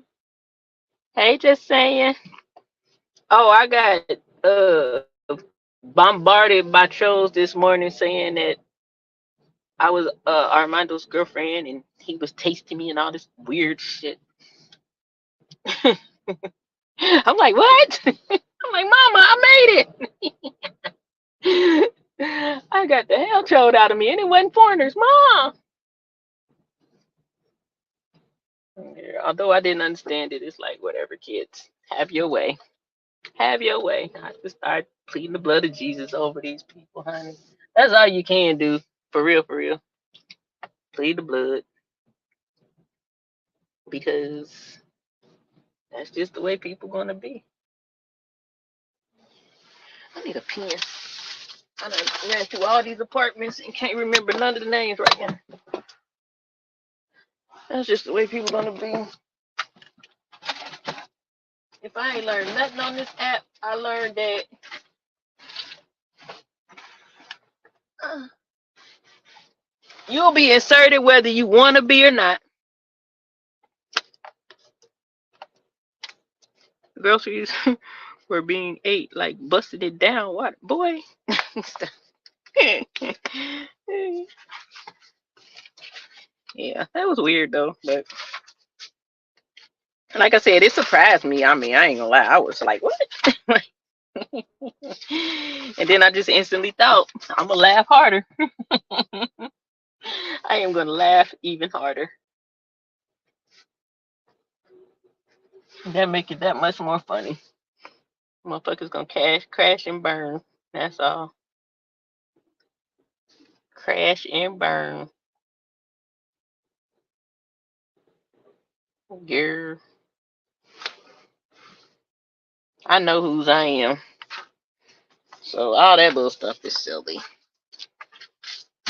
Hey, just saying. Oh, I got bombarded by trolls this morning saying that I was Armando's girlfriend and he was tasting me and all this weird shit. I'm like, what? I'm like, Mama, I made it. I got the hell trolled out of me, and it wasn't foreigners, Mom. Yeah, although I didn't understand it, it's like whatever, kids, have your way. Have your way. I just start pleading the blood of Jesus over these people, honey. That's all you can do. For real, for real. Plead the blood. Because that's just the way people gonna be. I need a pen. I done ran through all these apartments and can't remember none of the names right now. That's just the way people gonna be. If I ain't learned nothing on this app, I learned that you'll be inserted whether you want to be or not. Groceries were being ate like busted it down. What boy? Yeah, that was weird though. But like I said, it surprised me. I mean, I ain't gonna lie. I was like, what? And then I just instantly thought, I'm gonna laugh harder. I am gonna laugh even harder. That make it that much more funny. Motherfuckers gonna crash and burn. That's all. Crash and burn. Girl, I know whose I am. So all that little stuff is silly.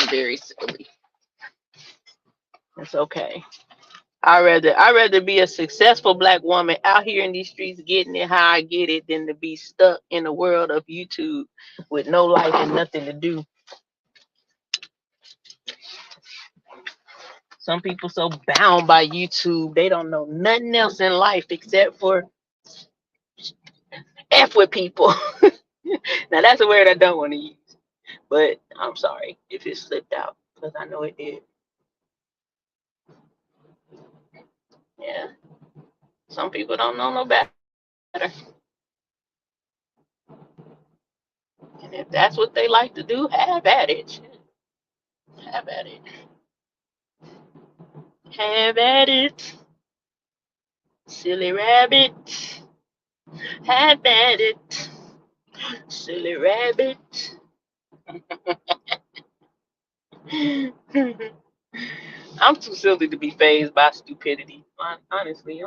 Very silly. It's okay. I rather be a successful black woman out here in these streets getting it how I get it than to be stuck in the world of YouTube with no life and nothing to do. Some people so bound by YouTube they don't know nothing else in life except for F with people. Now that's a word I don't want to use. But I'm sorry if it slipped out because I know it did. Yeah. Some people don't know no better. And if that's what they like to do, have at it. Have at it. Have at it. Silly rabbit. Have at it. Silly rabbit. I'm too silly to be phased by stupidity. Honestly,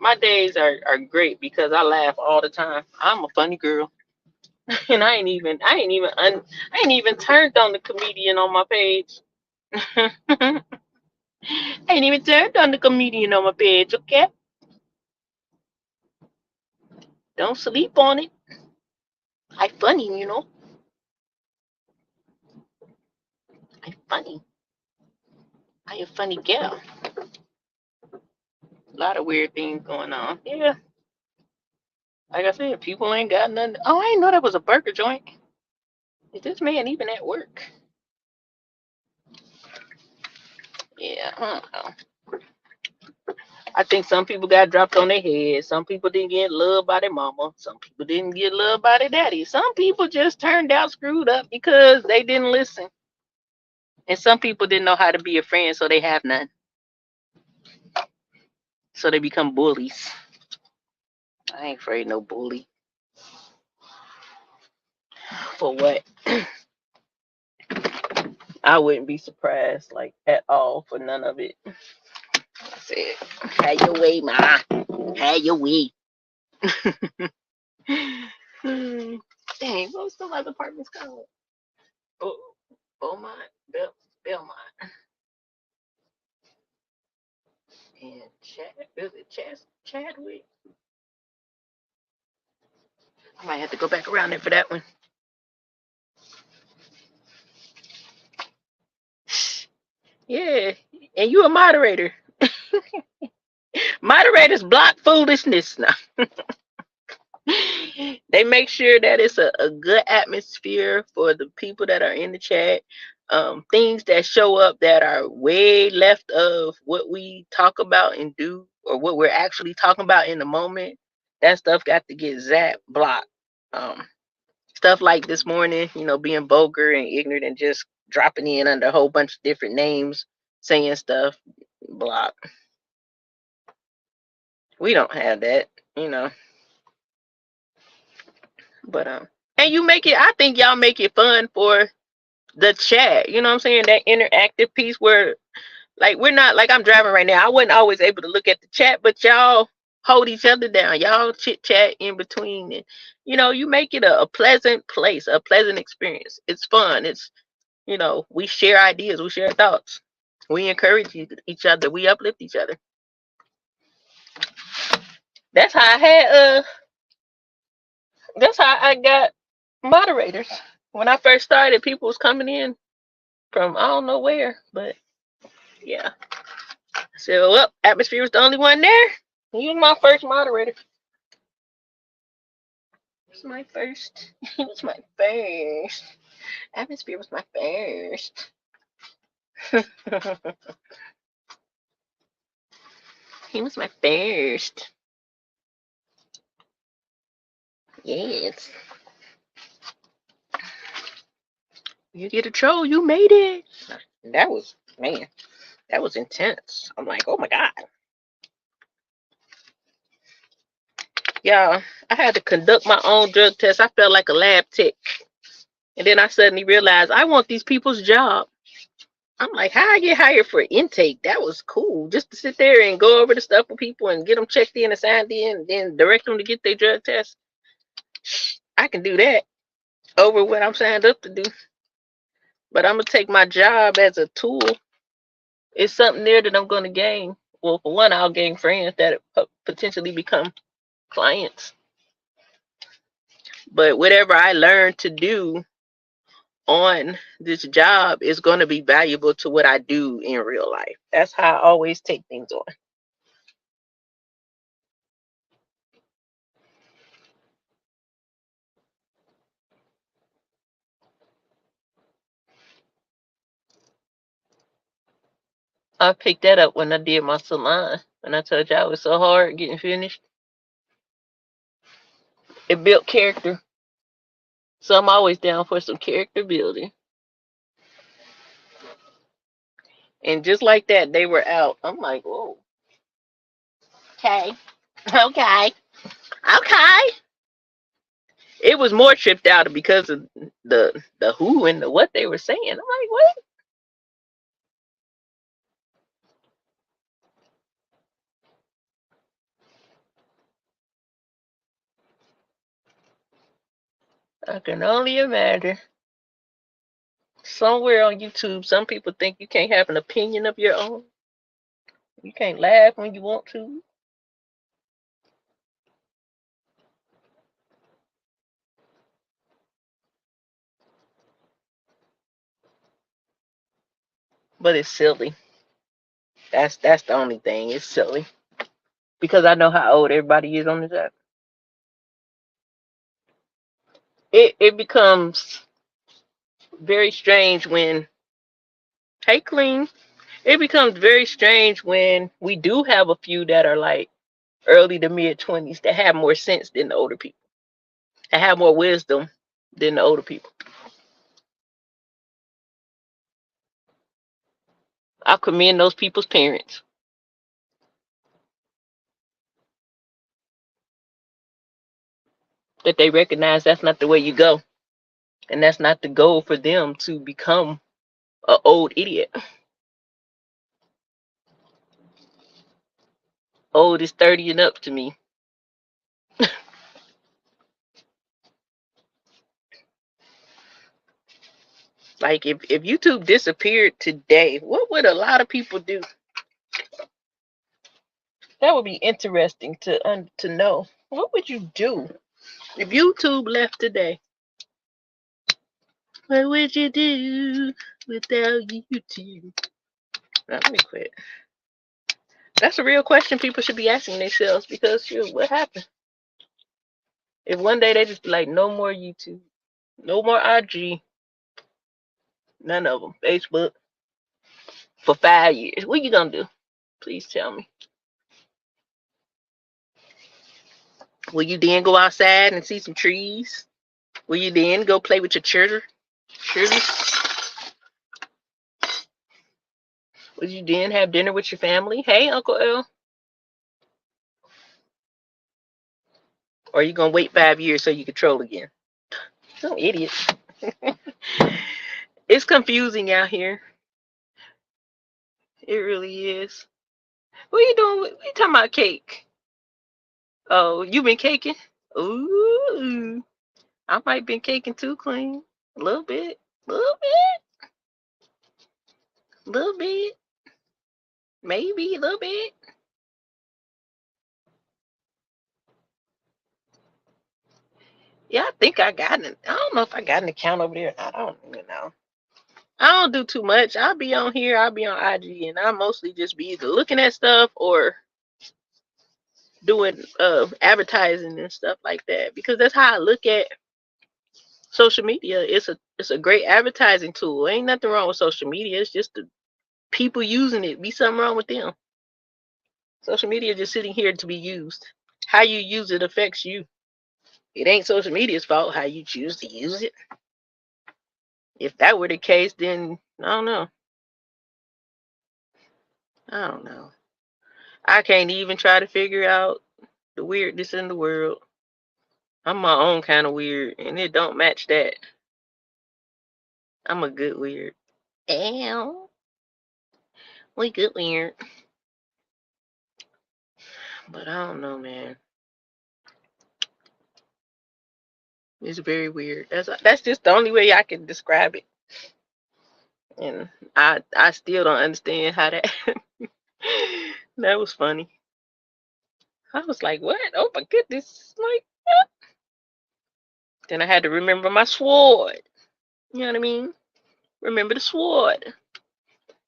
my days are great because I laugh all the time. I'm a funny girl. And I ain't even turned on the comedian on my page. I ain't even turned on the comedian on my page, okay? Don't sleep on it. I funny, you know. I funny. I a funny gal. A lot of weird things going on. Yeah. Like I said, people ain't got nothing. Oh, I didn't know that was a burger joint. Is this man even at work? Yeah, I don't know. I think some people got dropped on their head. Some people didn't get loved by their mama. Some people didn't get loved by their daddy. Some people just turned out screwed up because they didn't listen. And some people didn't know how to be a friend, so they have none. So they become bullies. I ain't afraid no bully. For what? I wouldn't be surprised, like, at all for none of it. I said, have your way, ma. Have your way. Dang, what was some other apartments called? Oh, Beaumont, Belmont, and is it Chadwick? I might have to go back around there for that one. Yeah, and you a moderator. Moderators block foolishness now. They make sure that it's a good atmosphere for the people that are in the chat. Things that show up that are way left of what we talk about and do, or what we're actually talking about in the moment, that stuff got to get zapped, blocked. Stuff like this morning, being vulgar and ignorant and just dropping in under a whole bunch of different names, saying stuff, block. We don't have that, you know. But and you make it. I think y'all make it fun for the chat. You know what I'm saying? That interactive piece where, like, we're not, like, I'm driving right now. I wasn't always able to look at the chat, but y'all hold each other down. Y'all chit chat in between, and you make it a pleasant place, a pleasant experience. It's fun. It's we share ideas, we share thoughts, we encourage each other, we uplift each other. That's how I had that's how I got moderators. When I first started, people was coming in from I don't know where, but yeah. So, well, Atmosphere was the only one there. He was my first moderator. It was my first. He was my first. Atmosphere was my first. He was my first. Yes. You get a troll, you made it. That was, man, that was intense. I'm like, oh my God. Yeah, I had to conduct my own drug test. I felt like a lab tech. And then I suddenly realized I want these people's job. I'm like, how I get hired for intake? That was cool. Just to sit there and go over the stuff with people and get them checked in and signed in and then direct them to get their drug test. I can do that over what I'm signed up to do. But I'm going to take my job as a tool. It's something there that I'm going to gain. Well, for one, I'll gain friends that potentially become clients. But whatever I learn to do on this job is going to be valuable to what I do in real life. That's how I always take things on. I picked that up when I did my salon. When I told you I was so hard getting finished. It built character. So I'm always down for some character building. And just like that, they were out. I'm like, whoa. Okay. Okay. Okay. It was more tripped out because of the who and the what they were saying. I'm like, what? I can only imagine. Somewhere on YouTube, some people think you can't have an opinion of your own. You can't laugh when you want to. But it's silly. That's the only thing. It's silly. Because I know how old everybody is on this app. It becomes very strange when, hey, Clean, it becomes very strange when we do have a few that are like early to mid 20s that have more sense than the older people, that have more wisdom than the older people. I commend those people's parents. that they recognize that's not the way you go. And that's not the goal for them to become an old idiot. Old is 30 and up to me. Like if YouTube disappeared today, what would a lot of people do? That would be interesting to know. What would you do if YouTube left today? What would you do without YouTube? Now, let me quit. That's a real question people should be asking themselves because shoot, what happened? If one day they just be like, no more YouTube, no more IG, none of them, Facebook, for 5 years, what you gonna do? Please tell me. Will you then go outside and see some trees? Will you then go play with your children? Will you then have dinner with your family? Hey, Uncle L. Or are you gonna wait 5 years so you can troll again? No idiot. It's confusing out here. It really is. What are you doing? What are you talking about cake? Oh, you been caking? Ooh. I might been caking too, clean. A little bit. Little bit. Maybe a little bit. Yeah, I think I got it. I don't know if I got an account over there. I don't even know. I don't do too much. I'll be on here, I'll be on IG, and I mostly just be either looking at stuff or doing advertising and stuff like that. Because that's how I look at social media. It's a great advertising tool. Ain't nothing wrong with social media. It's just the people using it. Be something wrong with them. Social media just sitting here to be used. How you use it affects you. It ain't social media's fault how you choose to use it. If that were the case, then I don't know. I don't know. I can't even try to figure out the weirdness in the world. I'm my own kind of weird, and it don't match that. I'm a good weird. Ow. We good weird. But I don't know, man. It's very weird. That's just the only way I can describe it. And I still don't understand how that that was funny. I was like, what? Oh my goodness. Like what? Then I had to remember my sword. You know what I mean? Remember the sword.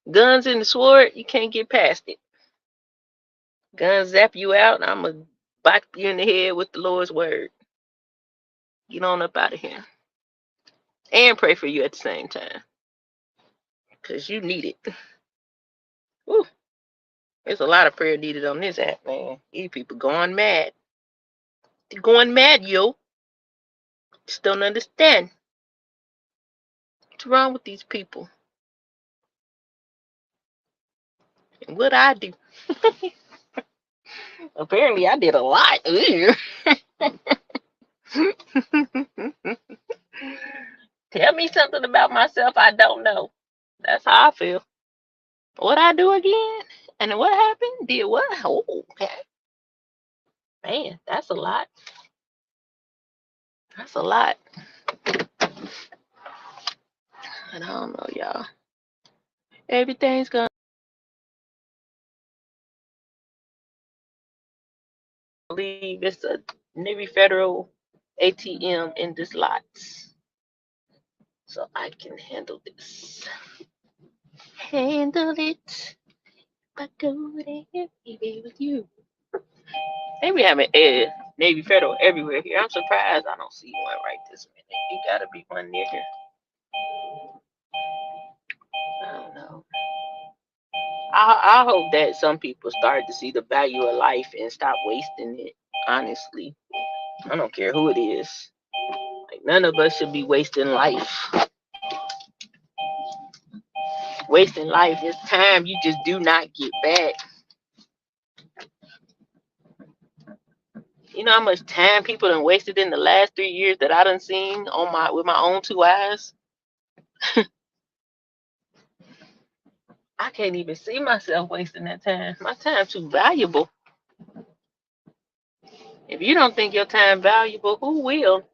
Guns and the sword, you can't get past it. Guns zap you out, and I'm going to bite you in the head with the Lord's word. Get on up out of here. And pray for you at the same time. Because you need it. Woo. There's a lot of prayer needed on this app, man. These people going mad. They're going mad, yo. Just don't understand. What's wrong with these people? And what I do? Apparently, I did a lot. Tell me something about myself I don't know. That's how I feel. What I do again? And what happened? Did what? Oh, okay. Man, that's a lot. That's a lot. And I don't know, y'all. Everything's gonna leave. It's a Navy Federal ATM in this lot. So I can handle this. Handle it. I go there, baby, with you. Maybe having a Navy Federal everywhere here. I'm surprised I don't see one right this minute. You gotta be one near here. I don't know. I hope that some people start to see the value of life and stop wasting it. Honestly, I don't care who it is. Like none of us should be wasting life. Wasting life is time you just do not get back. You know how much time people done wasted in the last 3 years that I done seen on my with my own two eyes? I can't even see myself wasting that time. My time's too valuable. If you don't think your time valuable, who will?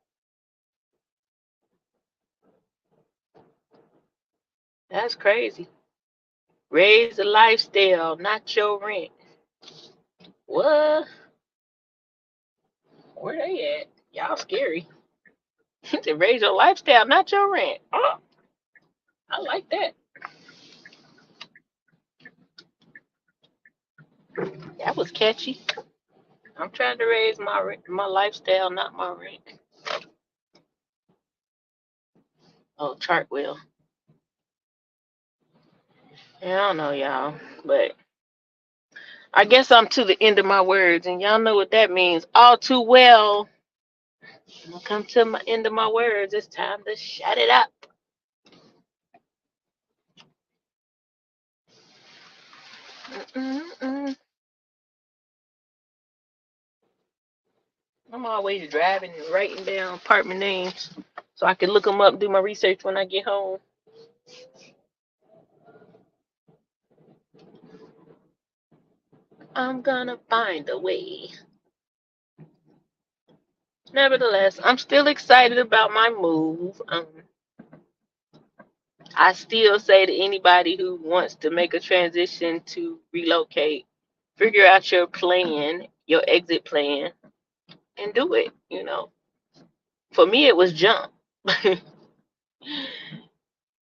That's crazy. Raise a lifestyle, not your rent. What? Where they at? Y'all scary. To raise your lifestyle, not your rent. Oh, I like that. That was catchy. I'm trying to raise my lifestyle, not my rent. Oh, Chartwell. Yeah, I don't know, y'all, but I guess I'm to the end of my words, and y'all know what that means. All too well. When I come to my end of my words, it's time to shut it up. Mm-mm-mm. I'm always driving and writing down apartment names so I can look them up and do my research when I get home. I'm gonna find a way. Nevertheless, I'm still excited about my move. I still say to anybody who wants to make a transition to relocate, figure out your plan, your exit plan, and do it. You know, for me, it was jump.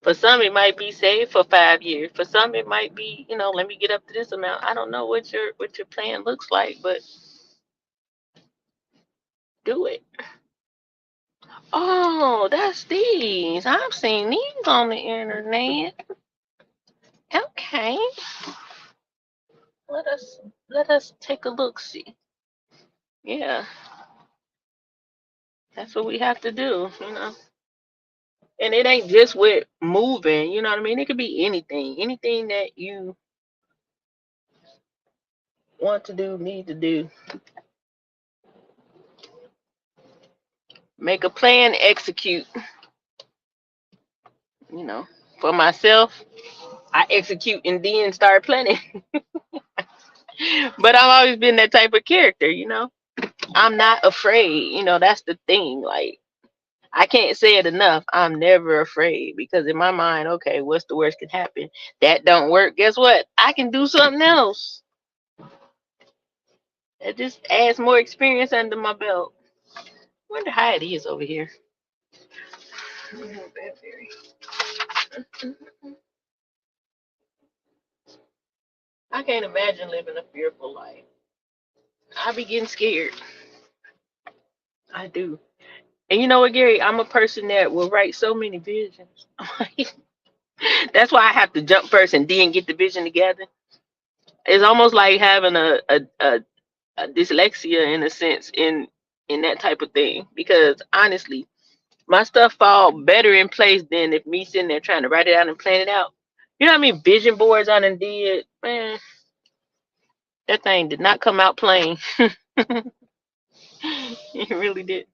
For some, it might be save for 5 years. For some, it might be, let me get up to this amount. I don't know what your plan looks like, but do it. Oh, that's these. I've seen these on the internet. Okay, let us let us take a look. See, yeah, that's what we have to do. And it ain't just with moving. You know what I mean? It could be anything that you want to do, need to do. Make a plan, execute. You know, for myself, I execute and then start planning. But I've always been that type of character. I'm not afraid. That's the thing. Like, I can't say it enough. I'm never afraid because in my mind, okay, what's the worst can happen? That don't work. Guess what? I can do something else. It just adds more experience under my belt. Wonder how it is over here. I can't imagine living a fearful life. I be getting scared. I do. And you know what, Gary? I'm a person that will write so many visions. That's why I have to jump first and then get the vision together. It's almost like having a dyslexia in a sense in that type of thing. Because honestly, my stuff fall better in place than if me sitting there trying to write it out and plan it out. You know what I mean? Vision boards I done did, man. That thing did not come out plain. It really did.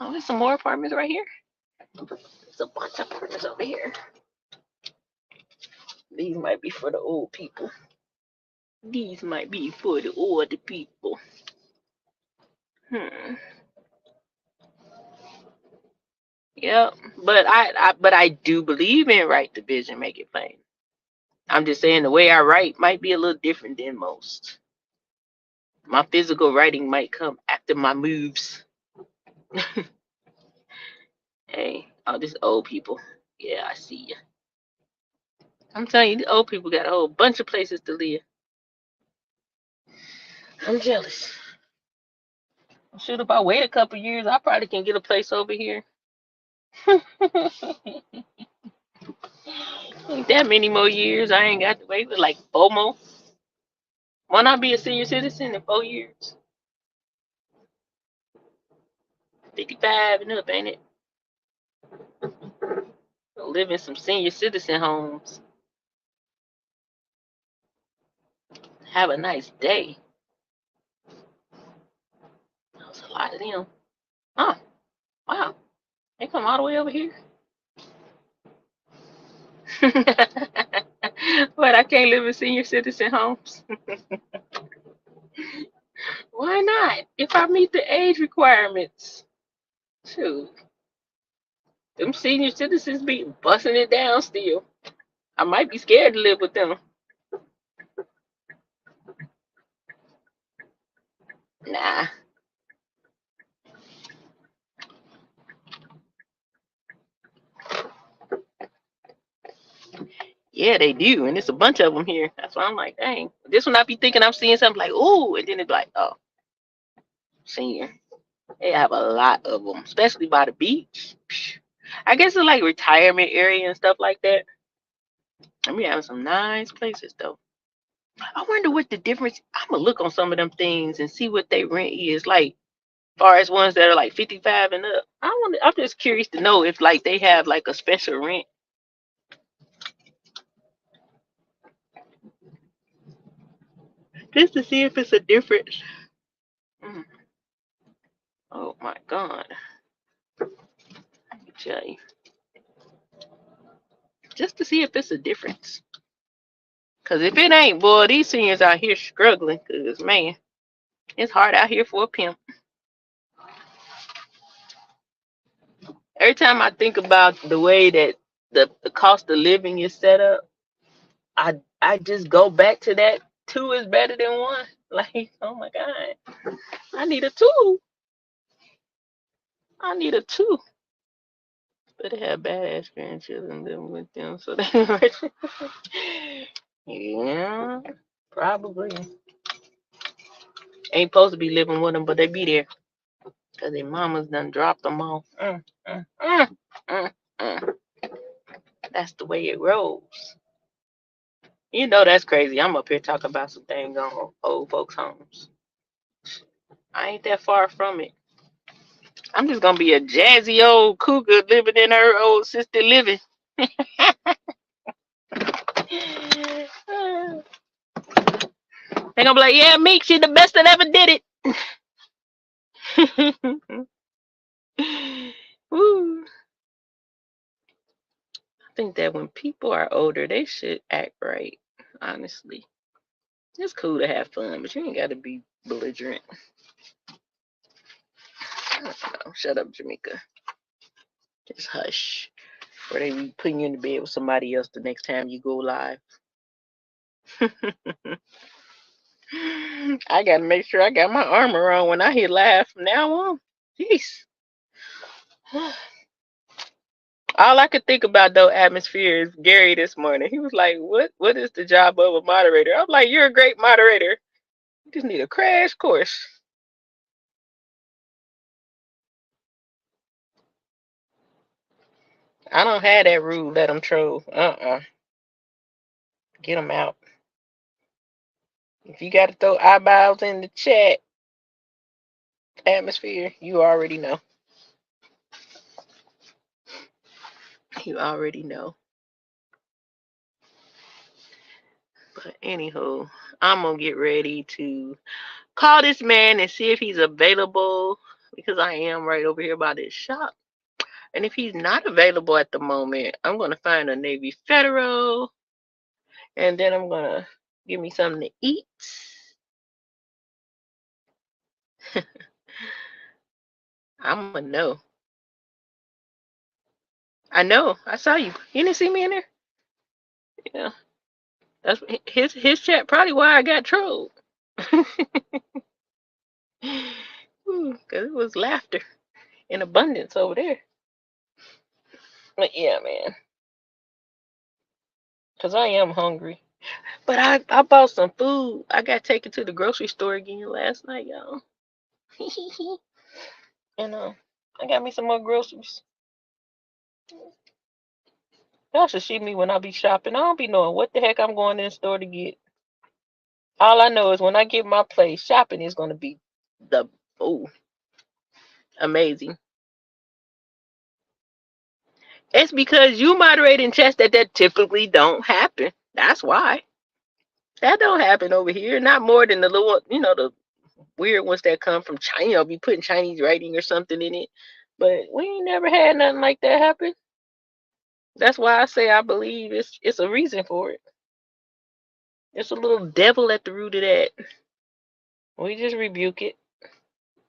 Oh, there's some more apartments right here. There's a bunch of apartments over here. These might be for the old people. These might be for the older people. Hmm. Yep. But I do believe in write the vision, make it plain. I'm just saying the way I write might be a little different than most. My physical writing might come after my moves. Hey, all these old people. Yeah, I see ya. I'm telling you, the old people got a whole bunch of places to live. I'm jealous. Shoot, if I wait a couple years, I probably can get a place over here. Ain't that many more years. I ain't got to wait for like FOMO. Why not be a senior citizen in 4 years? 55 and up, ain't it? Live in some senior citizen homes. Have a nice day. It's a lot of them. Oh, wow. They come all the way over here. But I can't live in senior citizen homes. Why not? If I meet the age requirements. Shoot. Them senior citizens be busting it down still. I might be scared to live with them. Nah. Yeah, they do, and it's a bunch of them here. That's why I'm like, dang. This one I be thinking I'm seeing something like, ooh, and then it's like, oh, senior. They have a lot of them, especially by the beach. I guess it's like retirement area and stuff like that. I mean, having some nice places though. I wonder what the difference. I'm gonna look on some of them things and see what they rent is like. Far as ones that are like 55 and up, I'm just curious to know if like they have like a special rent. Just to see if it's a difference. Mm. Oh my God. Let me tell you. Just to see if it's a difference. Because if it ain't, boy, these seniors out here struggling. Because, man, it's hard out here for a pimp. Every time I think about the way that the cost of living is set up, I just go back to that two is better than one. Like, oh my God. I need a two. I need a two. But they have badass grandchildren living with them, so they yeah, probably ain't supposed to be living with them, but they be there because their mamas done dropped them off. Mm, mm. That's the way it rolls. You know that's crazy. I'm up here talking about some things on old folks' homes. I ain't that far from it. I'm just gonna be a jazzy old cougar living in her old sister living. They gonna be like, yeah, Meek, she the best that ever did it. Woo. I think that when people are older, they should act right. Honestly, it's cool to have fun, but you ain't got to be belligerent. I don't know. Shut up, Jamaica. Just hush. Or they be putting you in the bed with somebody else the next time you go live. I gotta make sure I got my armor on when I hit live from now on. Jeez. All I could think about though, atmosphere, is Gary this morning. He was like, What is the job of a moderator? I'm like, you're a great moderator. You just need a crash course. I don't have that rule, let them troll. Get them out. If you got to throw eyeballs in the chat, atmosphere, you already know. You already know. But anywho, I'm going to get ready to call this man and see if he's available because I am right over here by this shop. And if he's not available at the moment, I'm going to find a Navy Federal and then I'm going to give me something to eat. I'm going to know. I know. I saw you. You didn't see me in there? Yeah. That's his chat probably why I got trolled. Because it was laughter in abundance over there. But yeah, man. Because I am hungry. But I bought some food. I got taken to the grocery store again last night, y'all. And I got me some more groceries. Y'all should see me when I be shopping. I don't be knowing what the heck I'm going in the store to get. All I know is when I get my place, shopping is going to be amazing. It's because you moderate in chats that typically don't happen. That's why. That don't happen over here. Not more than the little, the weird ones that come from China, be putting Chinese writing or something in it. But we ain't never had nothing like that happen. That's why I say I believe it's a reason for it. It's a little devil at the root of that. We just rebuke it.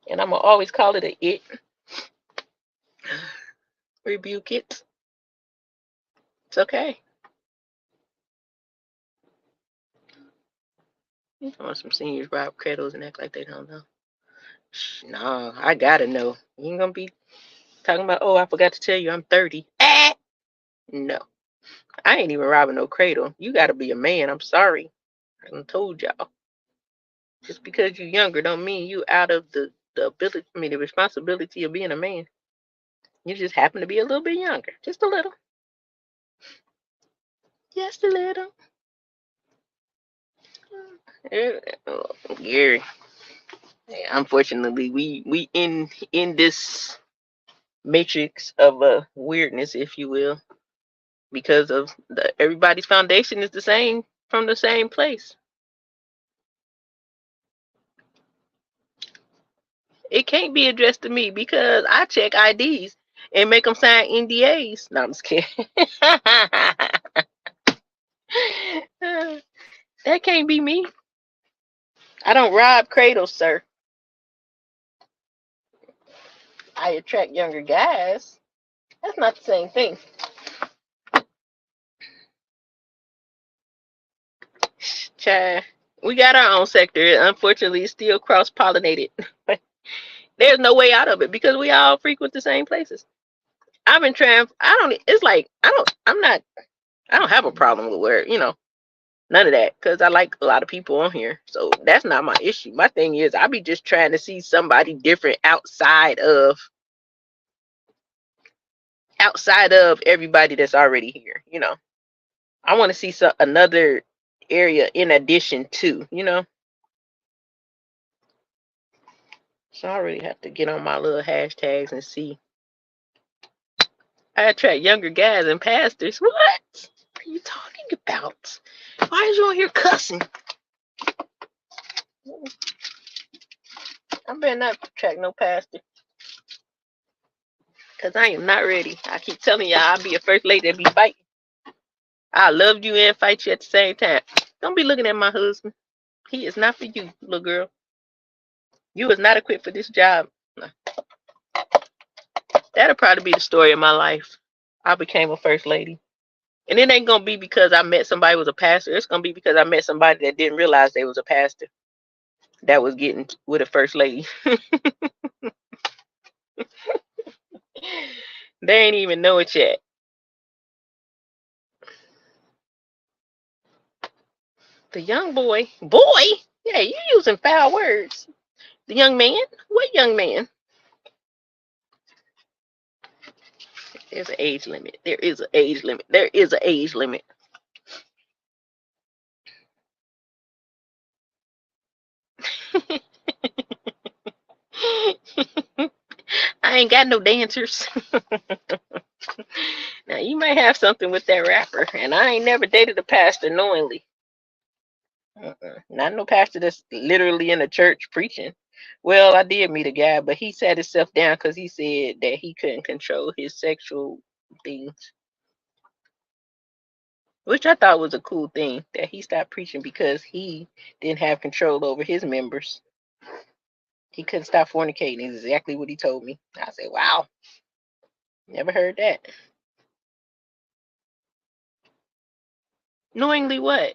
And I'm gonna always call it a it. Rebuke it. It's okay. You want some seniors rob cradles and act like they don't know. No, I gotta know. You ain't gonna be talking about, oh, I forgot to tell you I'm 30. No. I ain't even robbing no cradle. You gotta be a man. I'm sorry. I done told y'all. Just because you're younger don't mean you out of the ability, the responsibility of being a man. You just happen to be a little bit younger. Just a little. Just a little. Gary. Unfortunately, we in this matrix of weirdness, if you will, because of everybody's foundation is the same from the same place. It can't be addressed to me because I check IDs and make them sign NDAs. No, I'm just kidding. That can't be me. I don't rob cradles, sir. I attract younger guys. That's not the same thing. Child, we got our own sector. Unfortunately, it's still cross-pollinated. There's no way out of it because we all frequent the same places. I've been trying. It's like I don't have a problem with where none of that because I like a lot of people on here. So that's not my issue. My thing is I be just trying to see somebody different outside of everybody that's already here. I want to see another area in addition to. So I really have to get on my little hashtags and see. I attract younger guys and pastors. What are you talking about? Why is you on here cussing? I better not attract no pastor. Because I am not ready. I keep telling y'all I'll be a first lady that be fighting. I love you and fight you at the same time. Don't be looking at my husband. He is not for you, little girl. You is not equipped for this job. No. That'll probably be the story of my life. I became a first lady. And it ain't going to be because I met somebody who was a pastor. It's going to be because I met somebody that didn't realize they was a pastor. That was getting with a first lady. They ain't even know it yet. The young boy? Yeah, you using foul words. The young man? What young man? There's an age limit. There is an age limit. There is an age limit. I ain't got no dancers. Now, you might have something with that rapper, and I ain't never dated a pastor knowingly. Not no pastor that's literally in a church preaching. Well, I did meet a guy, but he sat himself down because he said that he couldn't control his sexual things, which I thought was a cool thing, that he stopped preaching because he didn't have control over his members. He couldn't stop fornicating. Is exactly what he told me. I said, wow, never heard that. Knowingly what?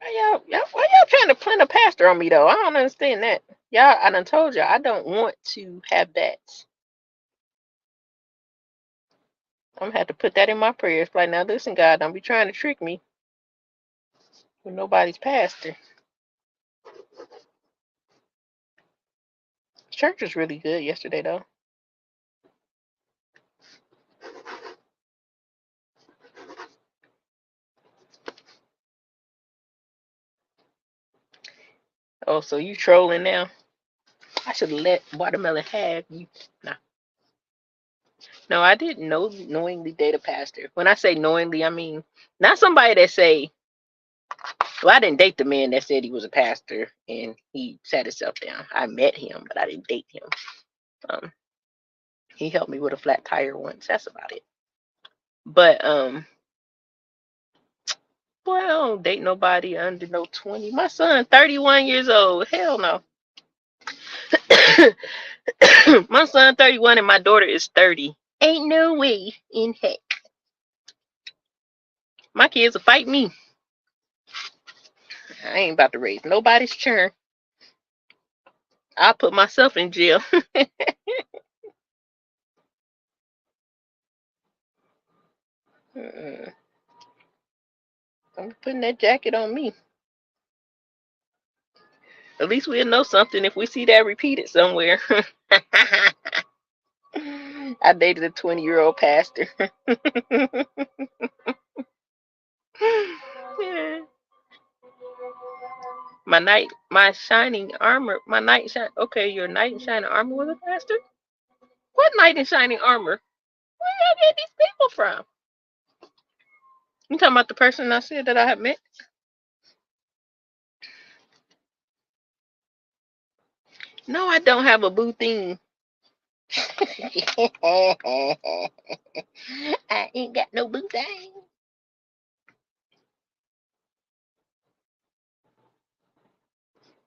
Why y'all trying to plant a pastor on me though? I don't understand that. Y'all, I done told y'all I don't want to have that. I'm gonna have to put that in my prayers. Like, now listen, God, don't be trying to trick me with nobody's pastor. Church was really good yesterday though. Oh, so you trolling now? I should have let Watermelon have you. Nah. No, I didn't knowingly date a pastor. When I say knowingly, I mean not somebody that say, Well, I didn't date the man that said he was a pastor and he sat himself down. I met him, but I didn't date him. He helped me with a flat tire once. That's about it. But boy, I don't date nobody under no 20. My son, 31 years old. Hell no. My son, 31, and my daughter is 30. Ain't no way in heck. My kids will fight me. I ain't about to raise nobody's churn. I'll put myself in jail. I'm putting that jacket on me. At least we'll know something if we see that repeated somewhere. I dated a 20-year-old pastor. Yeah. My shining armor, okay, your knight in shining armor was a pastor? What knight in shining armor? Where did I get these people from? You talking about the person I said that I had met? No, I don't have a boo thing. I ain't got no boo thing.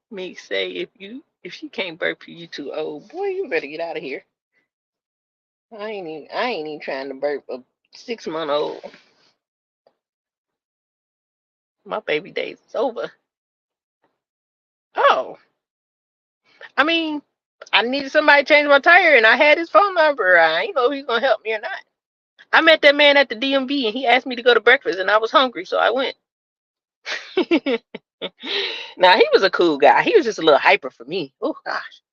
Me say if she can't burp you too old, boy, you better get out of here. I ain't even trying to burp a 6-month-old. My baby days is over. Oh, I mean, I needed somebody to change my tire, and I had his phone number. I ain't know if he's gonna help me or not. I met that man at the DMV, and he asked me to go to breakfast, and I was hungry, so I went. Now he was a cool guy. He was just a little hyper for me. Oh gosh,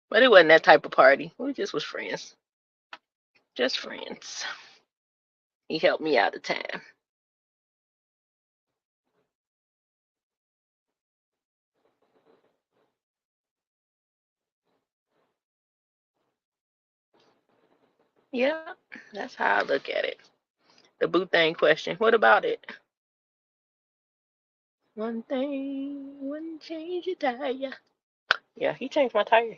but it wasn't that type of party. We just was friends, just friends. He helped me out of time. Yeah, that's how I look at it. The boo thing question. What about it? One thing wouldn't change your tire. Yeah, he changed my tire.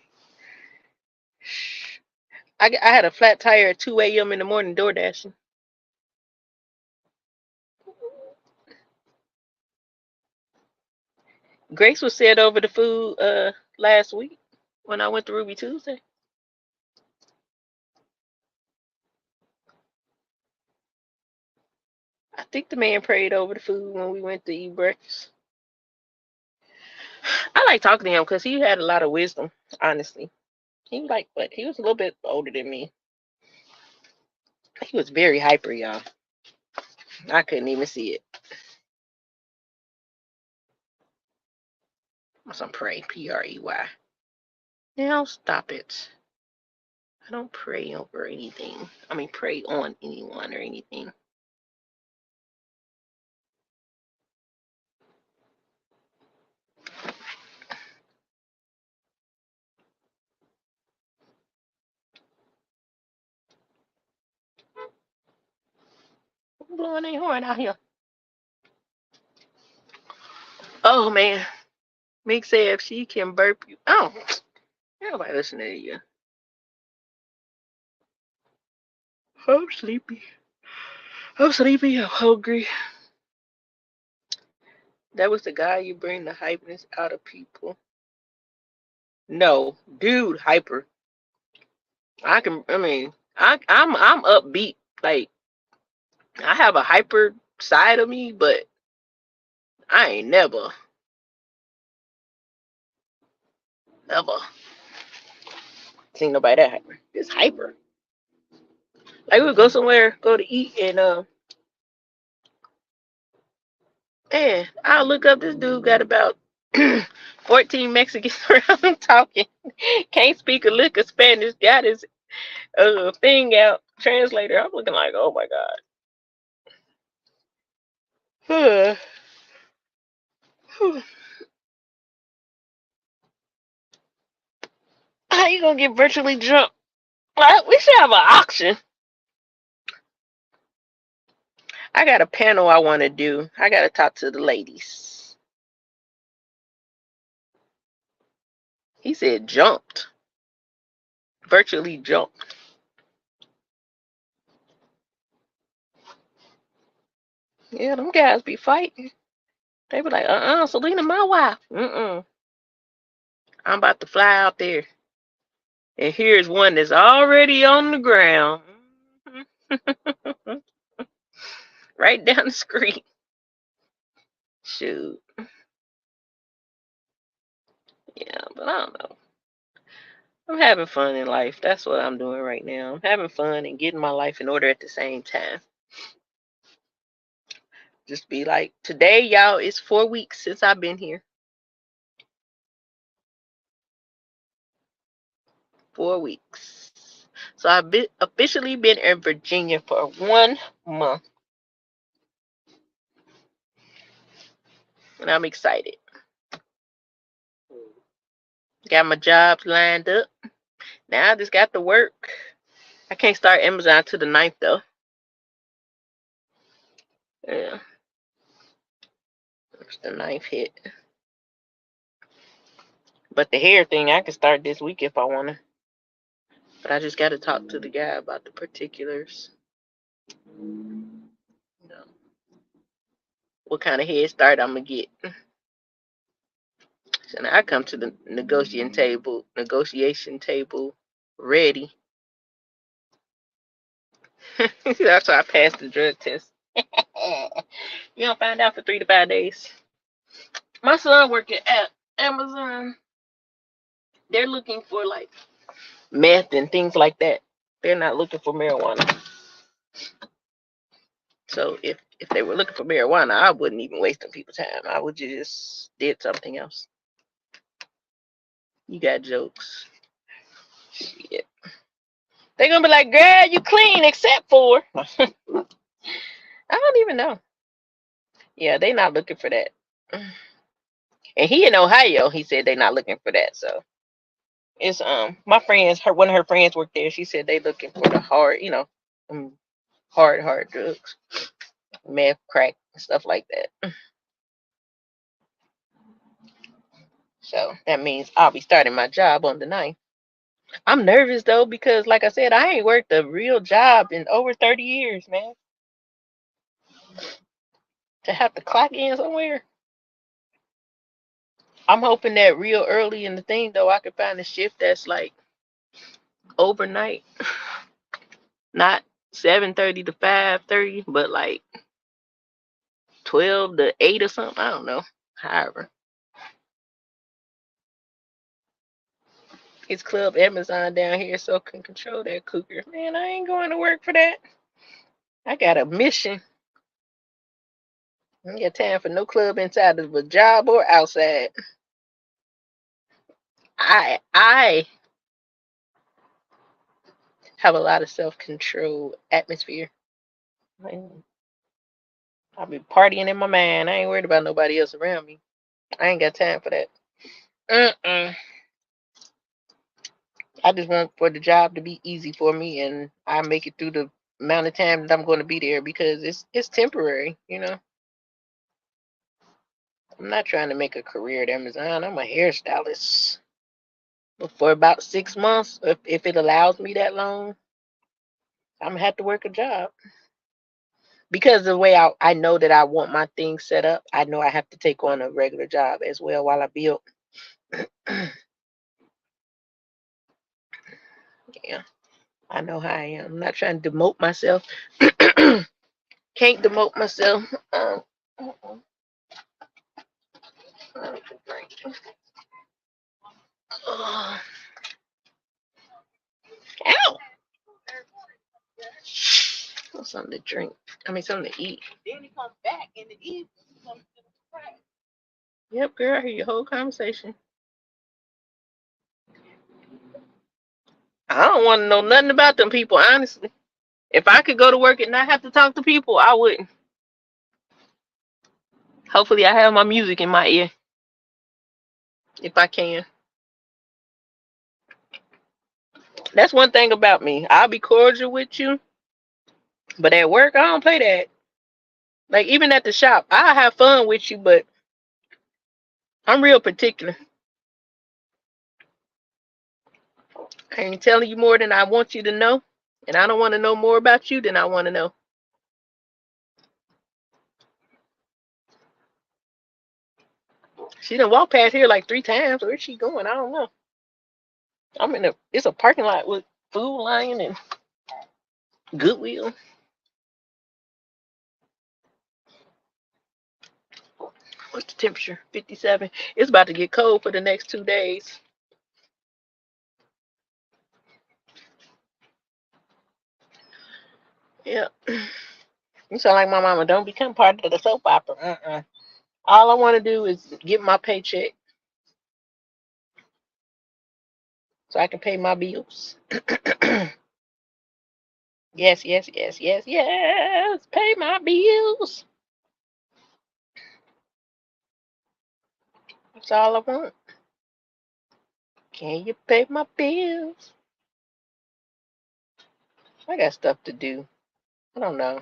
I had a flat tire at 2 a.m. in the morning door dashing. Grace was said over the food last week when I went to Ruby Tuesday. I think the man prayed over the food when we went to eat breakfast. I like talking to him because he had a lot of wisdom, honestly. He was but he was a little bit older than me. He was very hyper, y'all. I couldn't even see it. Some pray, P-R-E-Y. Now stop it. I don't pray over anything. I mean, pray on anyone or anything. I'm blowing a horn out here. Oh man, Meek said if she can burp you. Oh, nobody listening to you. I'm sleepy. I'm sleepy. I'm hungry. That was the guy you bring the hypeness out of people. No, dude, hyper. I'm upbeat. Like I have a hyper side of me, but I ain't never seen nobody that hyper. It's hyper. Like we would go somewhere, go to eat, and man, I'll look up. This dude got about 14 Mexicans around talking. Can't speak a lick of Spanish. Got his thing out, translator. I'm looking like, oh my god. How you gonna get virtually drunk? We should have an auction. I got a panel I want to do. I got to talk to the ladies. He said jumped. Virtually jumped. Yeah, them guys be fighting. They be like, Selena, my wife. I'm about to fly out there. And here's one that's already on the ground. Right down the street. Shoot. Yeah, but I don't know. I'm having fun in life. That's what I'm doing right now. I'm having fun and getting my life in order at the same time. Just be like, today, y'all, it's 4 weeks since I've been here. 4 weeks. So I've officially been in Virginia for 1 month. And I'm excited. Got my jobs lined up. Now I just got to work. I can't start Amazon till the 9th though. Yeah. It's the 9th hit. But the hair thing, I can start this week if I want to. But I just got to talk to the guy about the particulars. You know, what kind of head start I'm going to get. So now I come to the negotiation table ready. That's why I passed the drug test. You don't find out for 3 to 5 days. My son working at Amazon. They're looking for like meth and things like that. They're not looking for marijuana. So if they were looking for marijuana, I wouldn't even waste on people's time. I would just did something else. You got jokes. Shit. They're gonna be like, girl, you clean except for I don't even know. Yeah, they not looking for that. And he in Ohio, he said they not looking for that. So it's my friends, one of her friends worked there. She said they looking for the hard, hard drugs, meth, crack, stuff like that. So that means I'll be starting my job on the 9th. I'm nervous though because, like I said, I ain't worked a real job in over 30 years, man. To have to clock in somewhere. I'm hoping that real early in the thing though, I could find a shift that's like overnight, not 7:30 to 5:30, but like 12 to 8 or something. I don't know. However, it's Club Amazon down here, so can control that cougar. Man, I ain't going to work for that. I got a mission. I ain't got time for no club inside of a job or outside. I have a lot of self-control atmosphere. I'll be partying in my mind. I ain't worried about nobody else around me. I ain't got time for that. I just want for the job to be easy for me, and I make it through the amount of time that I'm going to be there because it's temporary, I'm not trying to make a career at Amazon. I'm a hairstylist. But for about 6 months, if it allows me that long, I'm gonna have to work a job. Because the way I know that I want my things set up, I know I have to take on a regular job as well while I build. Yeah, I know how I am. I'm not trying to demote myself. Can't demote myself. Ow! What's something to drink? I mean, something to eat. Then he comes back in the evening. Yep, girl, I hear your whole conversation. I don't want to know nothing about them people, honestly. If I could go to work and not have to talk to people, I wouldn't. Hopefully, I have my music in my ear. If I can. That's one thing about me. I'll be cordial with you. But at work, I don't play that. Like even at the shop, I have fun with you, but I'm real particular. I ain't telling you more than I want you to know, and I don't want to know more about you than I want to know. She done walked past here like 3 times. Where's she going? I don't know. I'm in a it's a parking lot with Food Lion and Goodwill. What's the temperature? 57. It's about to get cold for the next 2 days. Yeah. You sound like my mama. Don't become part of the soap opera. All I want to do is get my paycheck so I can pay my bills. Yes, yes, yes, yes, yes. Pay my bills. That's all I want. Can you pay my bills? I got stuff to do. I don't know.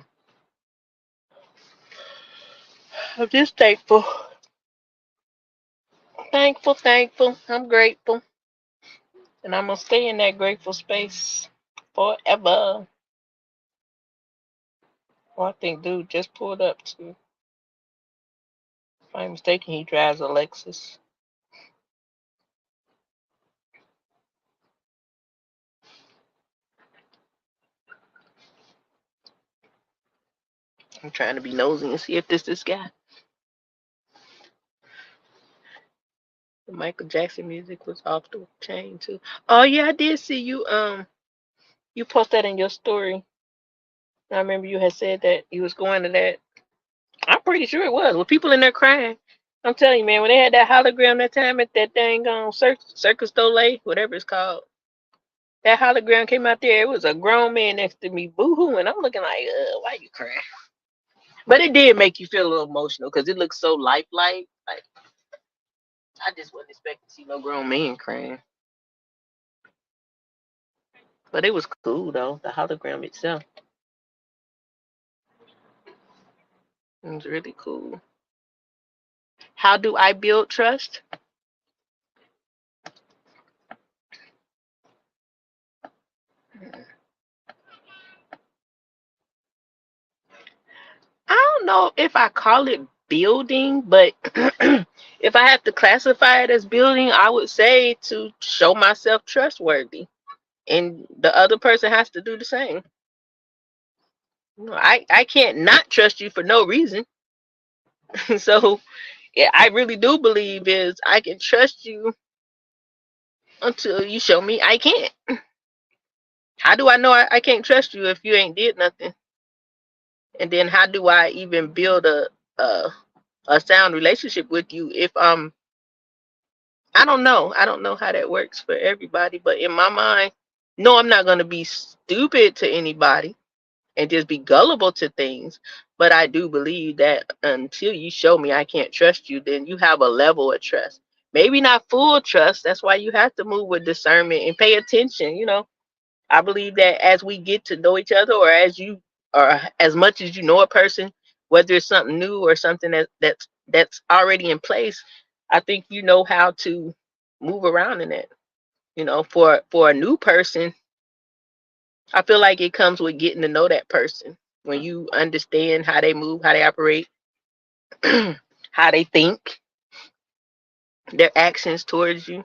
I'm just thankful. Thankful, thankful. I'm grateful. And I'm going to stay in that grateful space forever. Well, I think dude just pulled up too. If I'm mistaken, he drives a Lexus. I'm trying to be nosy and see if this guy. The Michael Jackson music was off the chain too. Oh yeah, I did see you. You post that in your story. I remember you had said that you was going to that. I'm pretty sure it was with people in there crying. I'm telling you, man, when they had that hologram that time at that dang Circus Soleil, whatever it's called, that hologram came out there. It was a grown man next to me, boo-hooing. I'm looking like, why you crying? But it did make you feel a little emotional because it looked so lifelike. Like I just wasn't expecting to see no grown man crying. But it was cool though, the hologram itself. It was really cool. How do I build trust? I don't know if I call it building, but if I have to classify it as building, I would say to show myself trustworthy. And the other person has to do the same. I can't not trust you for no reason. So yeah, I really do believe is I can trust you until you show me I can't. How do I know I can't trust you if you ain't did nothing? And then how do I even build a a sound relationship with you if I don't know. I don't know how that works for everybody, but in my mind, no, I'm not gonna be stupid to anybody and just be gullible to things. But I do believe that until you show me I can't trust you, then you have a level of trust. Maybe not full trust. That's why you have to move with discernment and pay attention. I believe that as we get to know each other, or as much as you know a person, whether it's something new or something that's already in place, I think you know how to move around in it. For a new person, I feel like it comes with getting to know that person. When you understand how they move, how they operate, how they think, their actions towards you.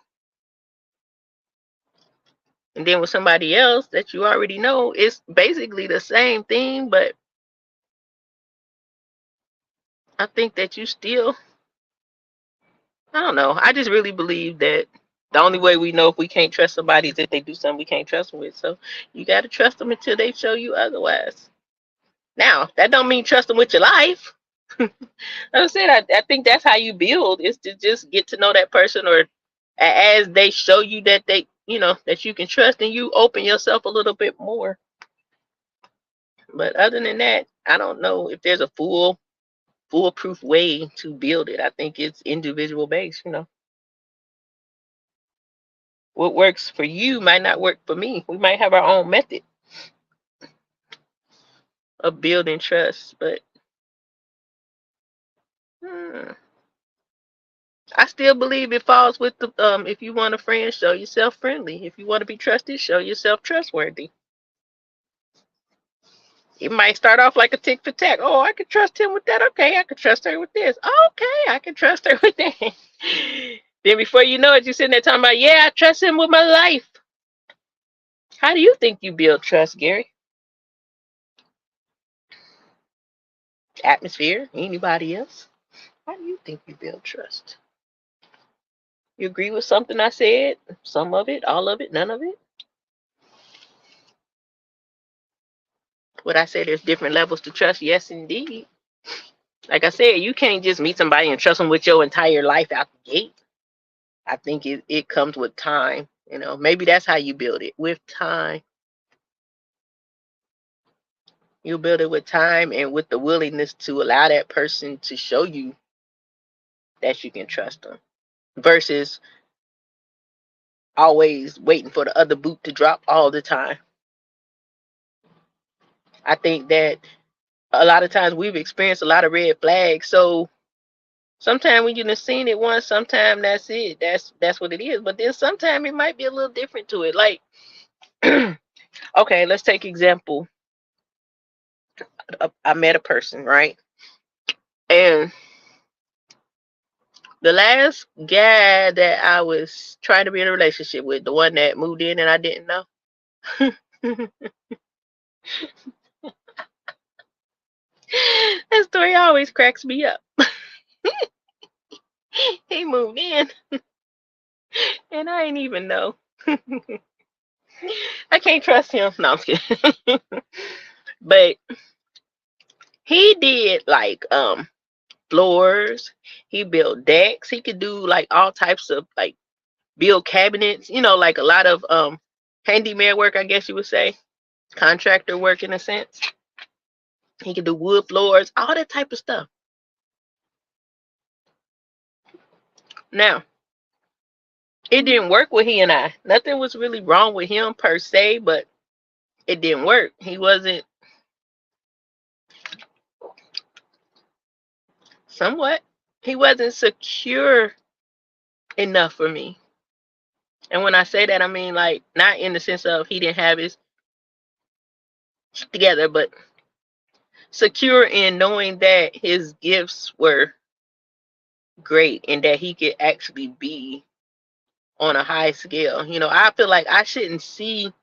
And then with somebody else that you already know, it's basically the same thing, but I think that you still, I don't know. I just really believe that the only way we know if we can't trust somebody is if they do something we can't trust them with. So you got to trust them until they show you otherwise. Now, that don't mean trust them with your life. Like I said, I think that's how you build is to just get to know that person, or as they show you that that you can trust, and you open yourself a little bit more. But other than that, I don't know if there's a foolproof way to build it. I think it's individual based. What works for you might not work for me. We might have our own method of building trust, but Hmm. I still believe it falls with the if you want a friend, show yourself friendly. If you want to be trusted, show yourself trustworthy. It might start off like a tick for tack. Oh, I can trust him with that. Okay, I can trust her with this. Okay, I can trust her with that. Then before you know it, you're sitting there talking about, yeah, I trust him with my life. How do you think you build trust, Gary? Atmosphere? Anybody else? How do you think you build trust? You agree with something I said? Some of it, all of it, none of it? What I said, there's different levels to trust. Yes, indeed. Like I said, you can't just meet somebody and trust them with your entire life out the gate. I think it comes with time. You know, maybe that's how you build it, with time. You build it with time and with the willingness to allow that person to show you that you can trust them versus always waiting for the other boot to drop all the time. I think that a lot of times we've experienced a lot of red flags. So sometimes when you've seen it once, sometimes that's it. That's what it is. But then sometimes it might be a little different to it. Like, okay, let's take example. I met a person, right? And the last guy that I was trying to be in a relationship with, the one that moved in and I didn't know. That story always cracks me up. He moved in and I ain't even know. I can't trust him. No, I'm kidding. But he did like floors. He built decks. He could do like all types of like build cabinets, like a lot of handyman work, I guess you would say. Contractor work in a sense. He could do wood floors, all that type of stuff. Now, it didn't work with he and I. Nothing was really wrong with him per se, but it didn't work. He wasn't somewhat he wasn't secure enough for me. And when I say that, I mean like not in the sense of he didn't have his together, but secure in knowing that his gifts were great and that he could actually be on a high scale. I feel like I shouldn't see,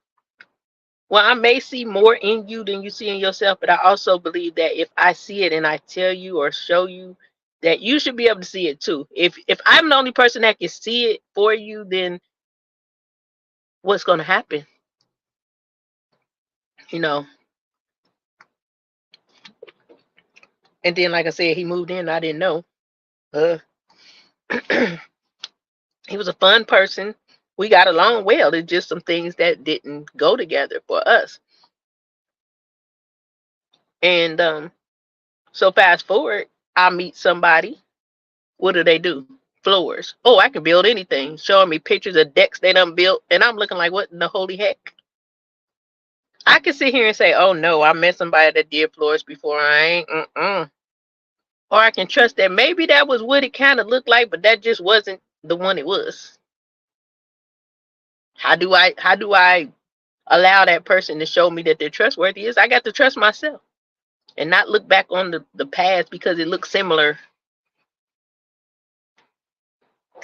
well, I may see more in you than you see in yourself, but I also believe that if I see it and I tell you or show you, that you should be able to see it too. If I'm the only person that can see it for you, then what's going to happen? You know. And then, like I said, he moved in. I didn't know. Uh, he was a fun person. We got along well. It's just some things that didn't go together for us. And so fast forward, I meet somebody. What do? Floors. Oh, I can build anything. Showing me pictures of decks they done built, and I'm looking like, what in the holy heck? I can sit here and say, oh no, I met somebody that did floors before. I ain't. Or I can trust that maybe that was what it kind of looked like, but that just wasn't the one it was. How do I allow that person to show me that they're trustworthy? Is I got to trust myself and not look back on the past because it looks similar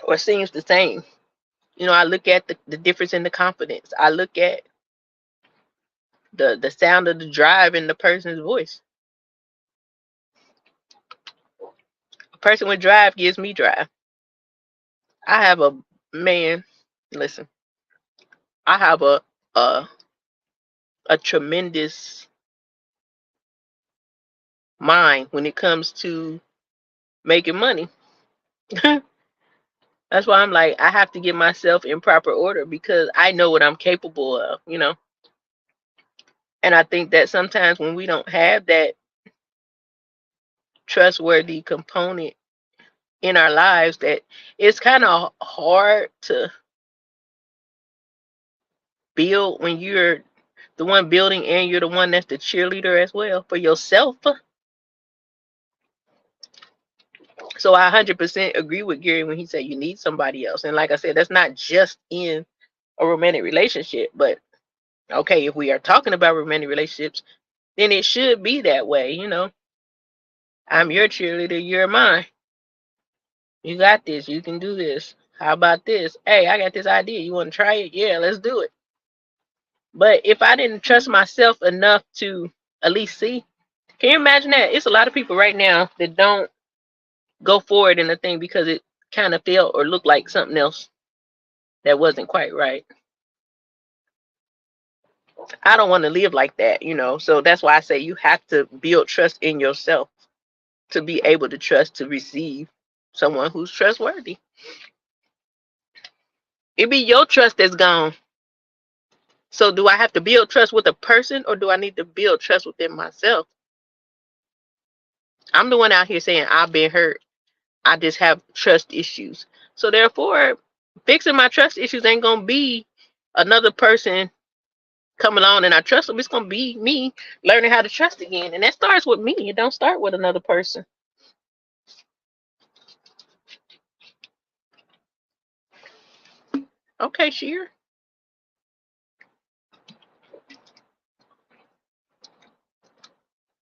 or seems the same. I look at the difference in the confidence. I look at the sound of the drive in the person's voice. A person with drive gives me drive. I have a man, listen, I have a a tremendous mind when it comes to making money. That's why I'm like, I have to get myself in proper order because I know what I'm capable of. And I think that sometimes when we don't have that trustworthy component in our lives, that it's kind of hard to build when you're the one building and you're the one that's the cheerleader as well for yourself. So I 100% agree with Gary when he said you need somebody else. And like I said, that's not just in a romantic relationship, but okay, if we are talking about romantic relationships, then it should be that way, you know. I'm your cheerleader, you're mine. You got this, you can do this. How about this? Hey, I got this idea. You want to try it? Yeah, let's do it. But if I didn't trust myself enough to at least see, can you imagine that? It's a lot of people right now that don't go forward in a thing because it kind of felt or looked like something else that wasn't quite right. I don't want to live like that, you know. So that's why I say you have to build trust in yourself to be able to trust to receive someone who's trustworthy. It be your trust that's gone. So do I have to build trust with a person or do I need to build trust within myself? I'm the one out here saying I've been hurt. I just have trust issues. So therefore, fixing my trust issues ain't gonna be another person come along and I trust them. It's gonna be me learning how to trust again. And that starts with me. It don't start with another person. Okay, Sheer.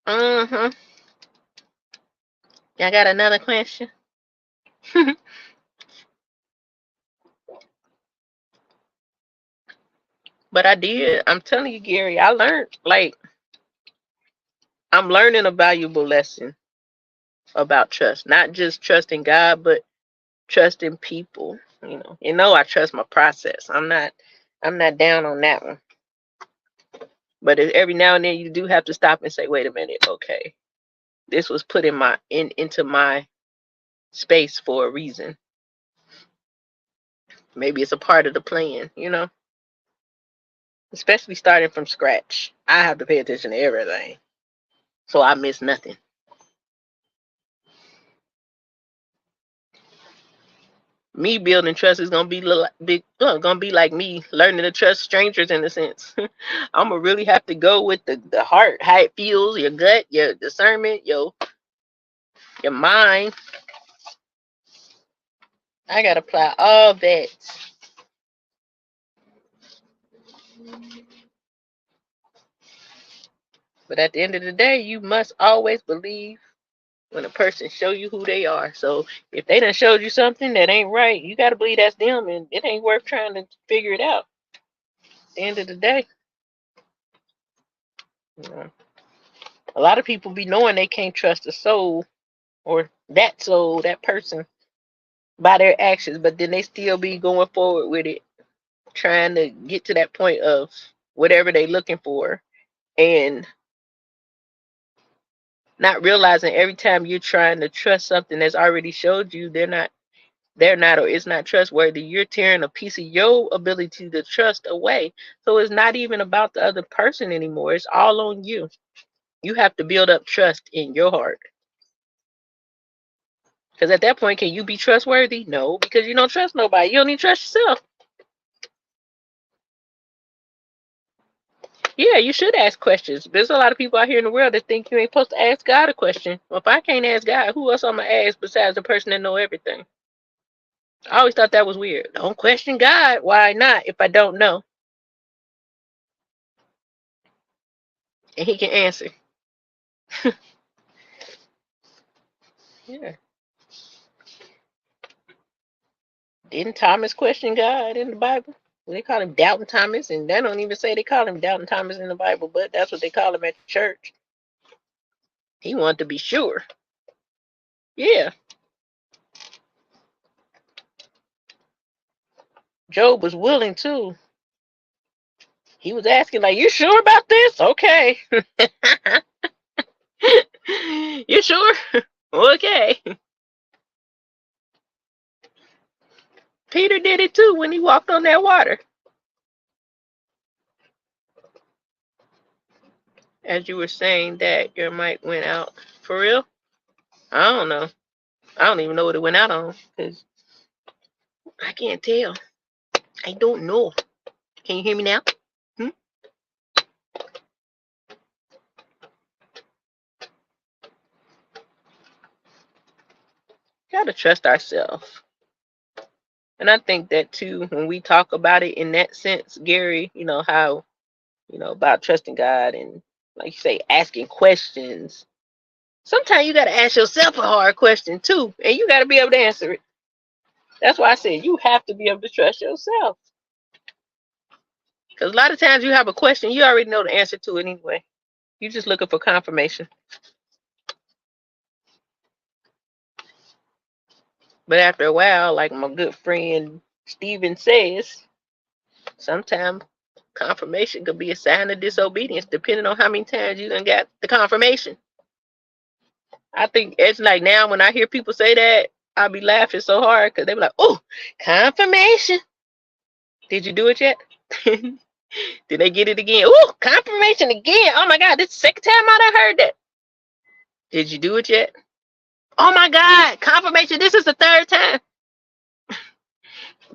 Uh-huh. I got another question. But I did. I'm telling you, Gary, I learned like I'm learning a valuable lesson about trust. Not just trusting God, but trusting people. I trust my process. I'm not down on that one. But every now and then you do have to stop and say, wait a minute, okay. This was put into my space for a reason. Maybe it's a part of the plan. Especially starting from scratch. I have to pay attention to everything. So I miss nothing. Me building trust is gonna be like me learning to trust strangers in a sense. I'm gonna really have to go with the heart, how it feels, your gut, your discernment, your mind. I gotta apply all that. But at the end of the day, you must always believe when a person show you who they are. So if they done showed you something that ain't right, you gotta believe that's them, and it ain't worth trying to figure it out. At the end of the day, you know, a lot of people be knowing they can't trust a soul or that soul, that person, by their actions, but then they still be going forward with it, trying to get to that point of whatever they looking for, and not realizing every time you're trying to trust something that's already showed you they're not or it's not trustworthy, you're tearing a piece of your ability to trust away. So it's not even about the other person anymore. It's all on you. You have to build up trust in your heart. Because at that point, can you be trustworthy? No, because you don't trust nobody. You don't even trust yourself. Yeah, you should ask questions. There's a lot of people out here in the world that think you ain't supposed to ask God a question. Well, if I can't ask God, who else I'm gonna ask besides the person that know everything? I always thought that was weird. Don't question God. Why not? If I don't know, and He can answer. Yeah. Didn't Thomas question God in the Bible? They call him Doubting Thomas, and they don't even say they call him Doubting Thomas in the Bible, but that's what they call him at church. He wanted to be sure. Yeah. Job was willing too. He was asking, like, you sure about this? Okay. You sure? Okay. Peter did it too when he walked on that water. As you were saying that your mic went out. For real? I don't know. I don't even know what it went out on because I can't tell. I don't know. Can you hear me now? Hmm? Gotta trust ourselves. And I think that too, when we talk about it in that sense, Gary, how, about trusting God and, like you say, asking questions. Sometimes you got to ask yourself a hard question too, and you got to be able to answer it. That's why I said you have to be able to trust yourself. Because a lot of times you have a question, you already know the answer to it anyway. You're just looking for confirmation. But after a while, like my good friend Steven says, sometimes confirmation could be a sign of disobedience, depending on how many times you done got the confirmation. I think it's like now when I hear people say that, I'll be laughing so hard because they be like, oh, confirmation. Did you do it yet? Did they get it again? Oh, confirmation again. Oh my God, this is the second time I done heard that. Did you do it yet? Oh my God, confirmation. This is the third time.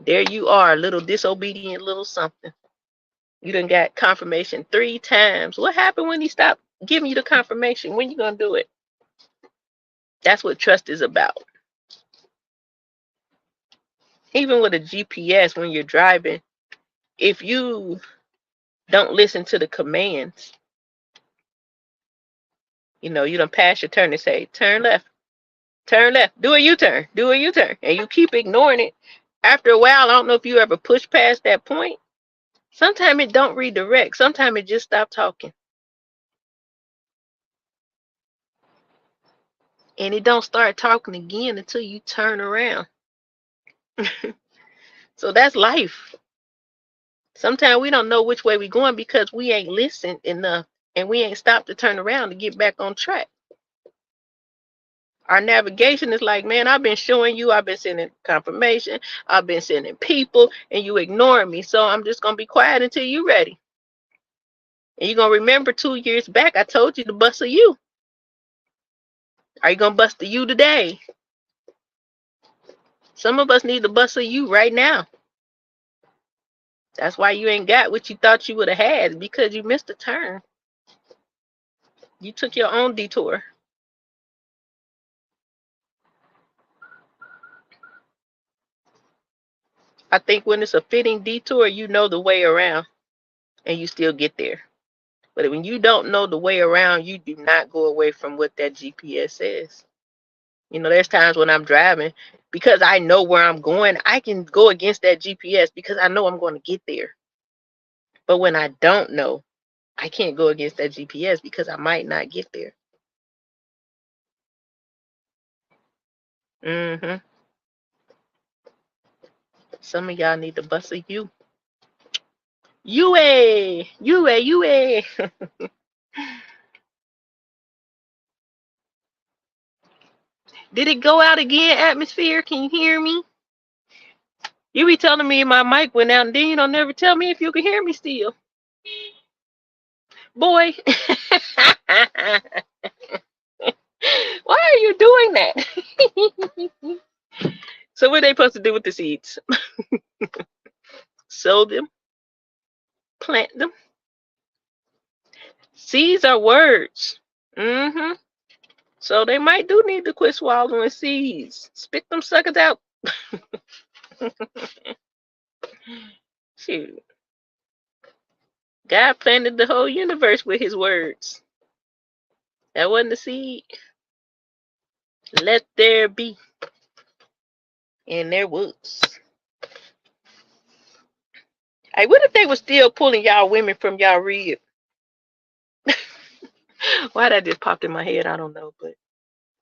There you are, little disobedient little something. You done got confirmation 3 times. What happened when he stopped giving you the confirmation? When you gonna do it? That's what trust is about. Even with a GPS, when you're driving, if you don't listen to the commands, you done pass your turn and say, turn left, do a U-turn, and you keep ignoring it. After a while, I don't know if you ever push past that point. Sometimes it don't redirect. Sometimes it just stop talking. And it don't start talking again until you turn around. So that's life. Sometimes we don't know which way we're going because we ain't listened enough and we ain't stopped to turn around to get back on track. Our navigation is like, man, I've been showing you, I've been sending confirmation, I've been sending people, and you ignoring me. So I'm just going to be quiet until you're ready. And you're going to remember 2 years back, I told you to bust a U. Are you going to bust a U today? Some of us need to bust a U right now. That's why you ain't got what you thought you would have had, because you missed a turn. You took your own detour. I think when it's a fitting detour, you know the way around and you still get there. But when you don't know the way around, you do not go away from what that GPS says. There's times when I'm driving, because I know where I'm going, I can go against that GPS because I know I'm going to get there. But when I don't know, I can't go against that GPS because I might not get there. Some of y'all need to bust a U. UA. Did it go out again, atmosphere? Can you hear me? You be telling me my mic went out, and then you don't never tell me if you can hear me still. Boy. Why are you doing that? So what are they supposed to do with the seeds? Sow them? Plant them? Seeds are words. So they might do need to quit swallowing seeds. Spit them suckers out. Shoot. God planted the whole universe with his words. That wasn't the seed. Let there be. And there was. Hey, what if they were still pulling y'all women from y'all rib? Why that just popped in my head, I don't know. But,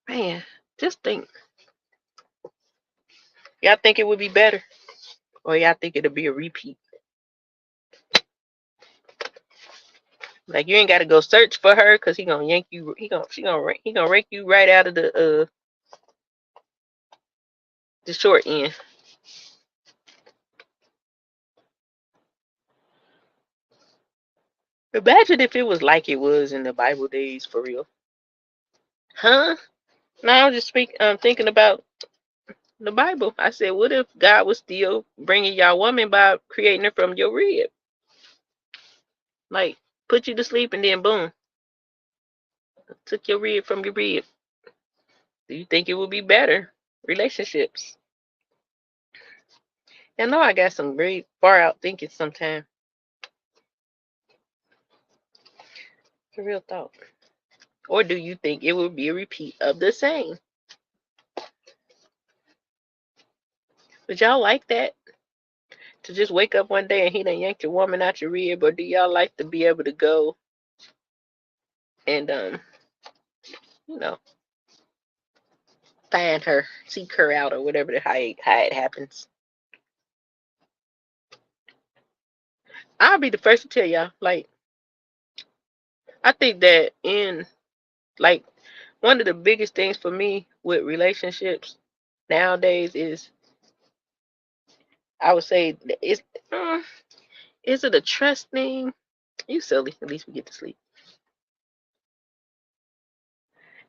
man, just think. Y'all think it would be better? Or y'all think it'll be a repeat? Like, you ain't got to go search for her because he gonna yank you. He gonna rake you right out of the short end. Imagine if it was like it was in the Bible days for real. Huh? No, I'm just thinking about the Bible. I said, what if God was still bringing y'all woman by creating her from your rib? Like, put you to sleep and then boom, took your rib from your rib. Do you think it would be better? relationships. I know I got some very far out thinking sometimes. For real thought. Or do you think it will be a repeat of the same? Would y'all like that? To just wake up one day and he done yanked your woman out your rib, or do y'all like to be able to go and you know, find her, seek her out, or whatever how it happens? I'll be the first to tell y'all, like, I think that in like one of the biggest things for me with relationships nowadays is, I would say, is it a trust thing? You silly. At least we get to sleep.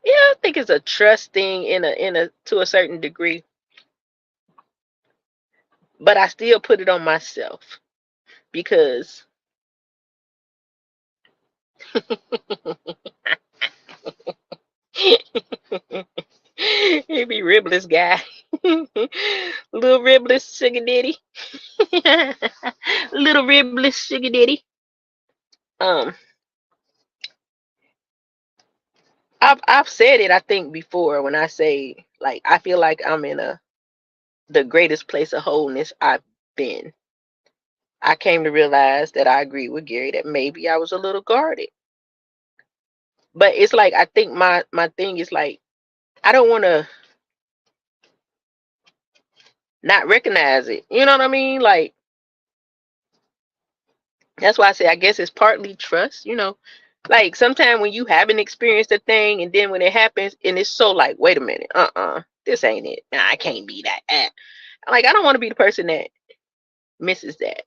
Yeah, I think it's a trust thing in a to a certain degree, but I still put it on myself because he be ribless guy, little ribless sugar daddy, little ribless sugar daddy. Um, I've said it I think before when I say, like, I feel like I'm in the greatest place of wholeness I've been. I came to realize that I agree with Gary that maybe I was a little guarded. But it's like, I think my thing is like, I don't want to not recognize it. You know what I mean? Like, that's why I say I guess it's partly trust, you know. Like, sometimes when you haven't experienced a thing and then when it happens and it's so like, wait a minute, this ain't it. Nah, I can't be that. Like, I don't want to be the person that misses that.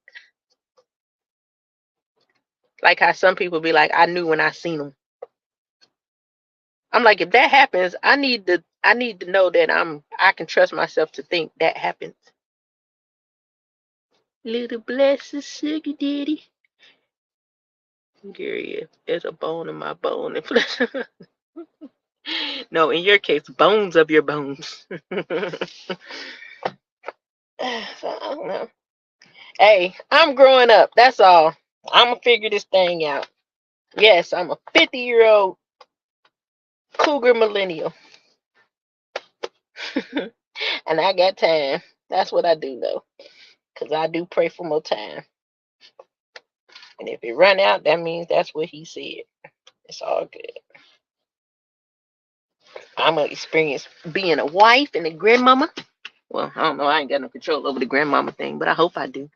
Like how some people be like, I knew when I seen them. I'm like, if that happens, I need to know that I can trust myself to think that happens. Little blessed sugar daddy. Gary, there's a bone in my bone and flesh. No, in your case, bones of your bones. So I don't know. Hey, I'm growing up. That's all. I'm gonna figure this thing out. Yes, I'm a 50-year-old cougar millennial, and I got time. That's what I do though, cause I do pray for more time. And if it run out, that means that's what he said. It's all good. I'm gonna experience being a wife and a grandmama. Well, I don't know. I ain't got no control over the grandmama thing, but I hope I do.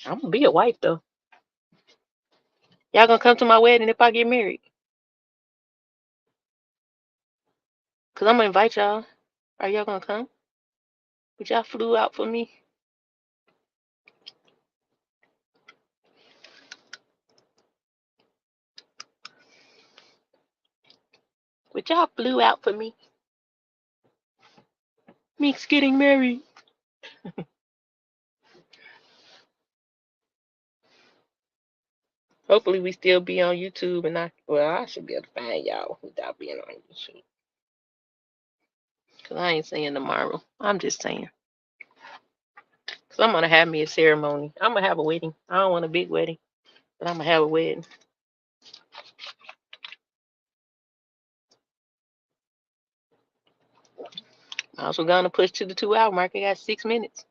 I'm gonna be a wife though. Y'all gonna come to my wedding if I get married? Cause I'm gonna invite y'all. Are y'all gonna come? Would y'all flew out for me? Would y'all flew out for me? Meeks getting married. Hopefully we still be on YouTube and I should be able to find y'all without being on YouTube. Cause I ain't saying tomorrow. I'm just saying. Cause I'm gonna have me a ceremony. I'm gonna have a wedding. I don't want a big wedding, but I'm gonna have a wedding. I also gonna push to the 2 hour mark. I got 6 minutes.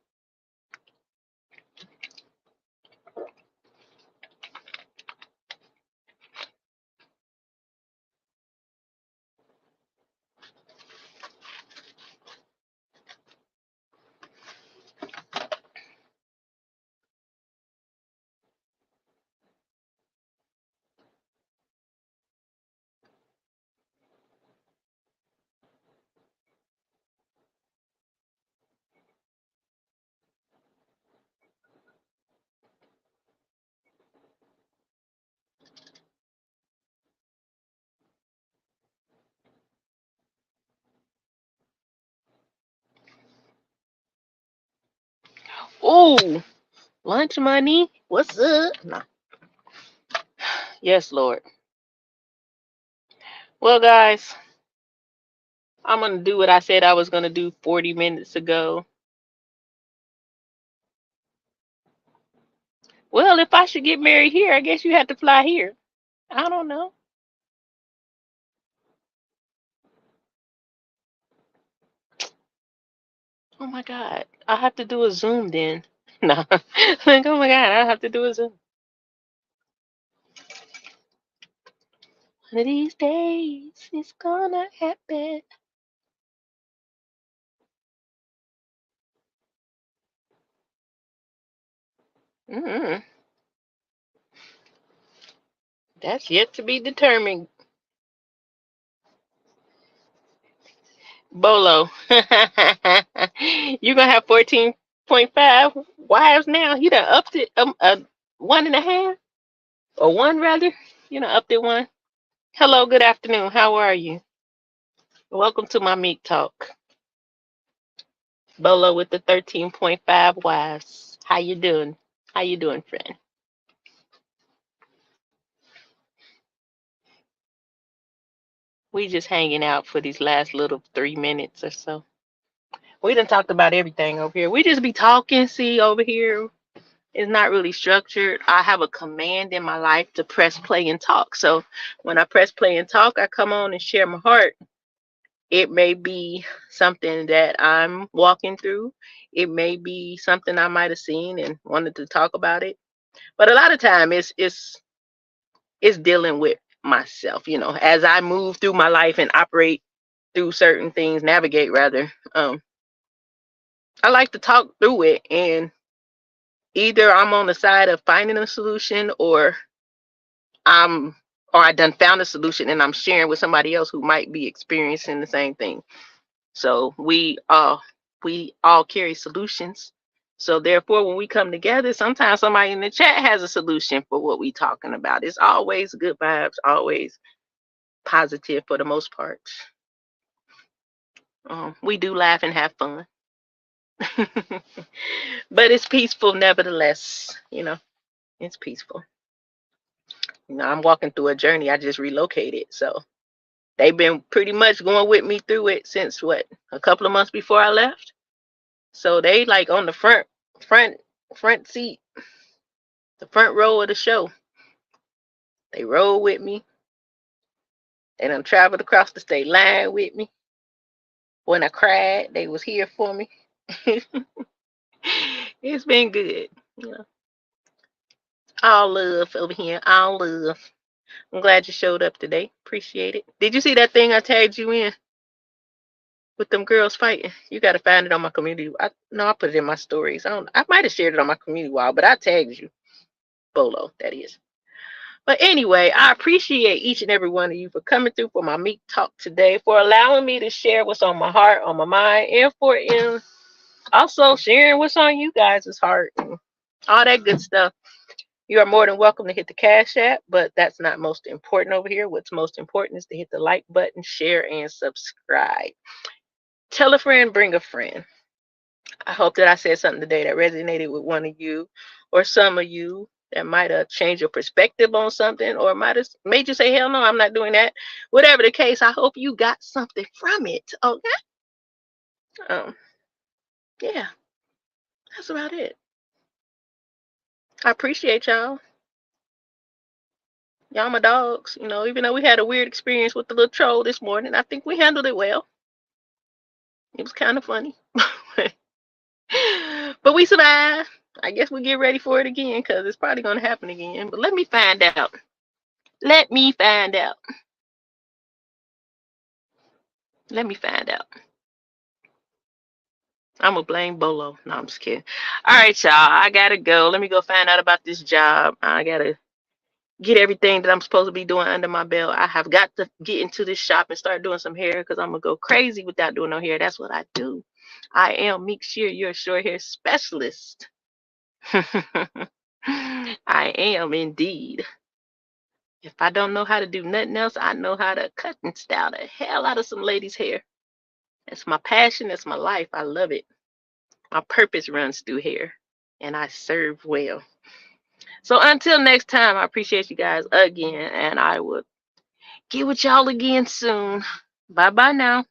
Oh, lunch money. What's up? Nah. Yes, Lord. Well, guys, I'm gonna do what I said I was gonna do 40 minutes ago. Well, if I should get married here, I guess you have to fly here. I don't know. Oh my God. I have to do a Zoom then. No. Like, oh my God, I have to do a Zoom. One of these days, it's gonna happen. Mm-mm. That's yet to be determined. Bolo. You're gonna have 14.5 wives now. You done upped it 1.5 or one rather. You done upped it one. Hello, good afternoon. How are you? Welcome to my meat talk. Bolo with the 13.5 wives. How you doing? How you doing, friend? We just hanging out for these last little 3 minutes or so. We done talked about everything over here. We just be talking. See over here, it's not really structured. I have a command in my life to press play and talk. So when I press play and talk, I come on and share my heart. It may be something that I'm walking through. It may be something I might have seen and wanted to talk about it. But a lot of time it's dealing with myself, as I move through my life and operate through certain things, navigate rather. I like to talk through it, and either I'm on the side of finding a solution, I'm or I done found a solution and I'm sharing with somebody else who might be experiencing the same thing. So we all carry solutions. So therefore, when we come together, sometimes somebody in the chat has a solution for what we talking about. It's always good vibes, always positive for the most part. We do laugh and have fun, but it's peaceful nevertheless. It's peaceful. I'm walking through a journey. I just relocated, so they've been pretty much going with me through it since what, a couple of months before I left. So they like on the front front seat, the front row of the show. They rode with me. They done traveled across the state line with me. When I cried, they was here for me. It's been good. You know, all love over here. All love. I'm glad you showed up today. Appreciate it. Did you see that thing I tagged you in with them girls fighting? You got to find it on my community. I put it in my stories. I might have shared it on my community wall, but I tagged you. Bolo, that is. But anyway, I appreciate each and every one of you for coming through for my meat talk today, for allowing me to share what's on my heart, on my mind, and for also sharing what's on you guys' heart and all that good stuff. You are more than welcome to hit the Cash App, but that's not most important over here. What's most important is to hit the like button, share, and subscribe. Tell a friend, bring a friend. I hope that I said something today that resonated with one of you or some of you, that might have changed your perspective on something, or might have made you say, hell no, I'm not doing that. Whatever the case, I hope you got something from it. Okay. Yeah, that's about it. I appreciate y'all. Y'all my dogs. Even though we had a weird experience with the little troll this morning, I think we handled it well. It was kind of funny. But we survived. I guess we get ready for it again, because it's probably going to happen again. But let me find out. Let me find out. Let me find out. I'm going to blame Bolo. No, I'm just kidding. All right, y'all. I got to go. Let me go find out about this job. I got to get everything that I'm supposed to be doing under my belt. I have got to get into this shop and start doing some hair, because I'm going to go crazy without doing no hair. That's what I do. I am Meek Shear, your short hair specialist. I am indeed. If I don't know how to do nothing else, I know how to cut and style the hell out of some ladies' hair. That's my passion. That's my life. I love it. My purpose runs through hair, and I serve well. So until next time, I appreciate you guys again, and I will get with y'all again soon. Bye bye now.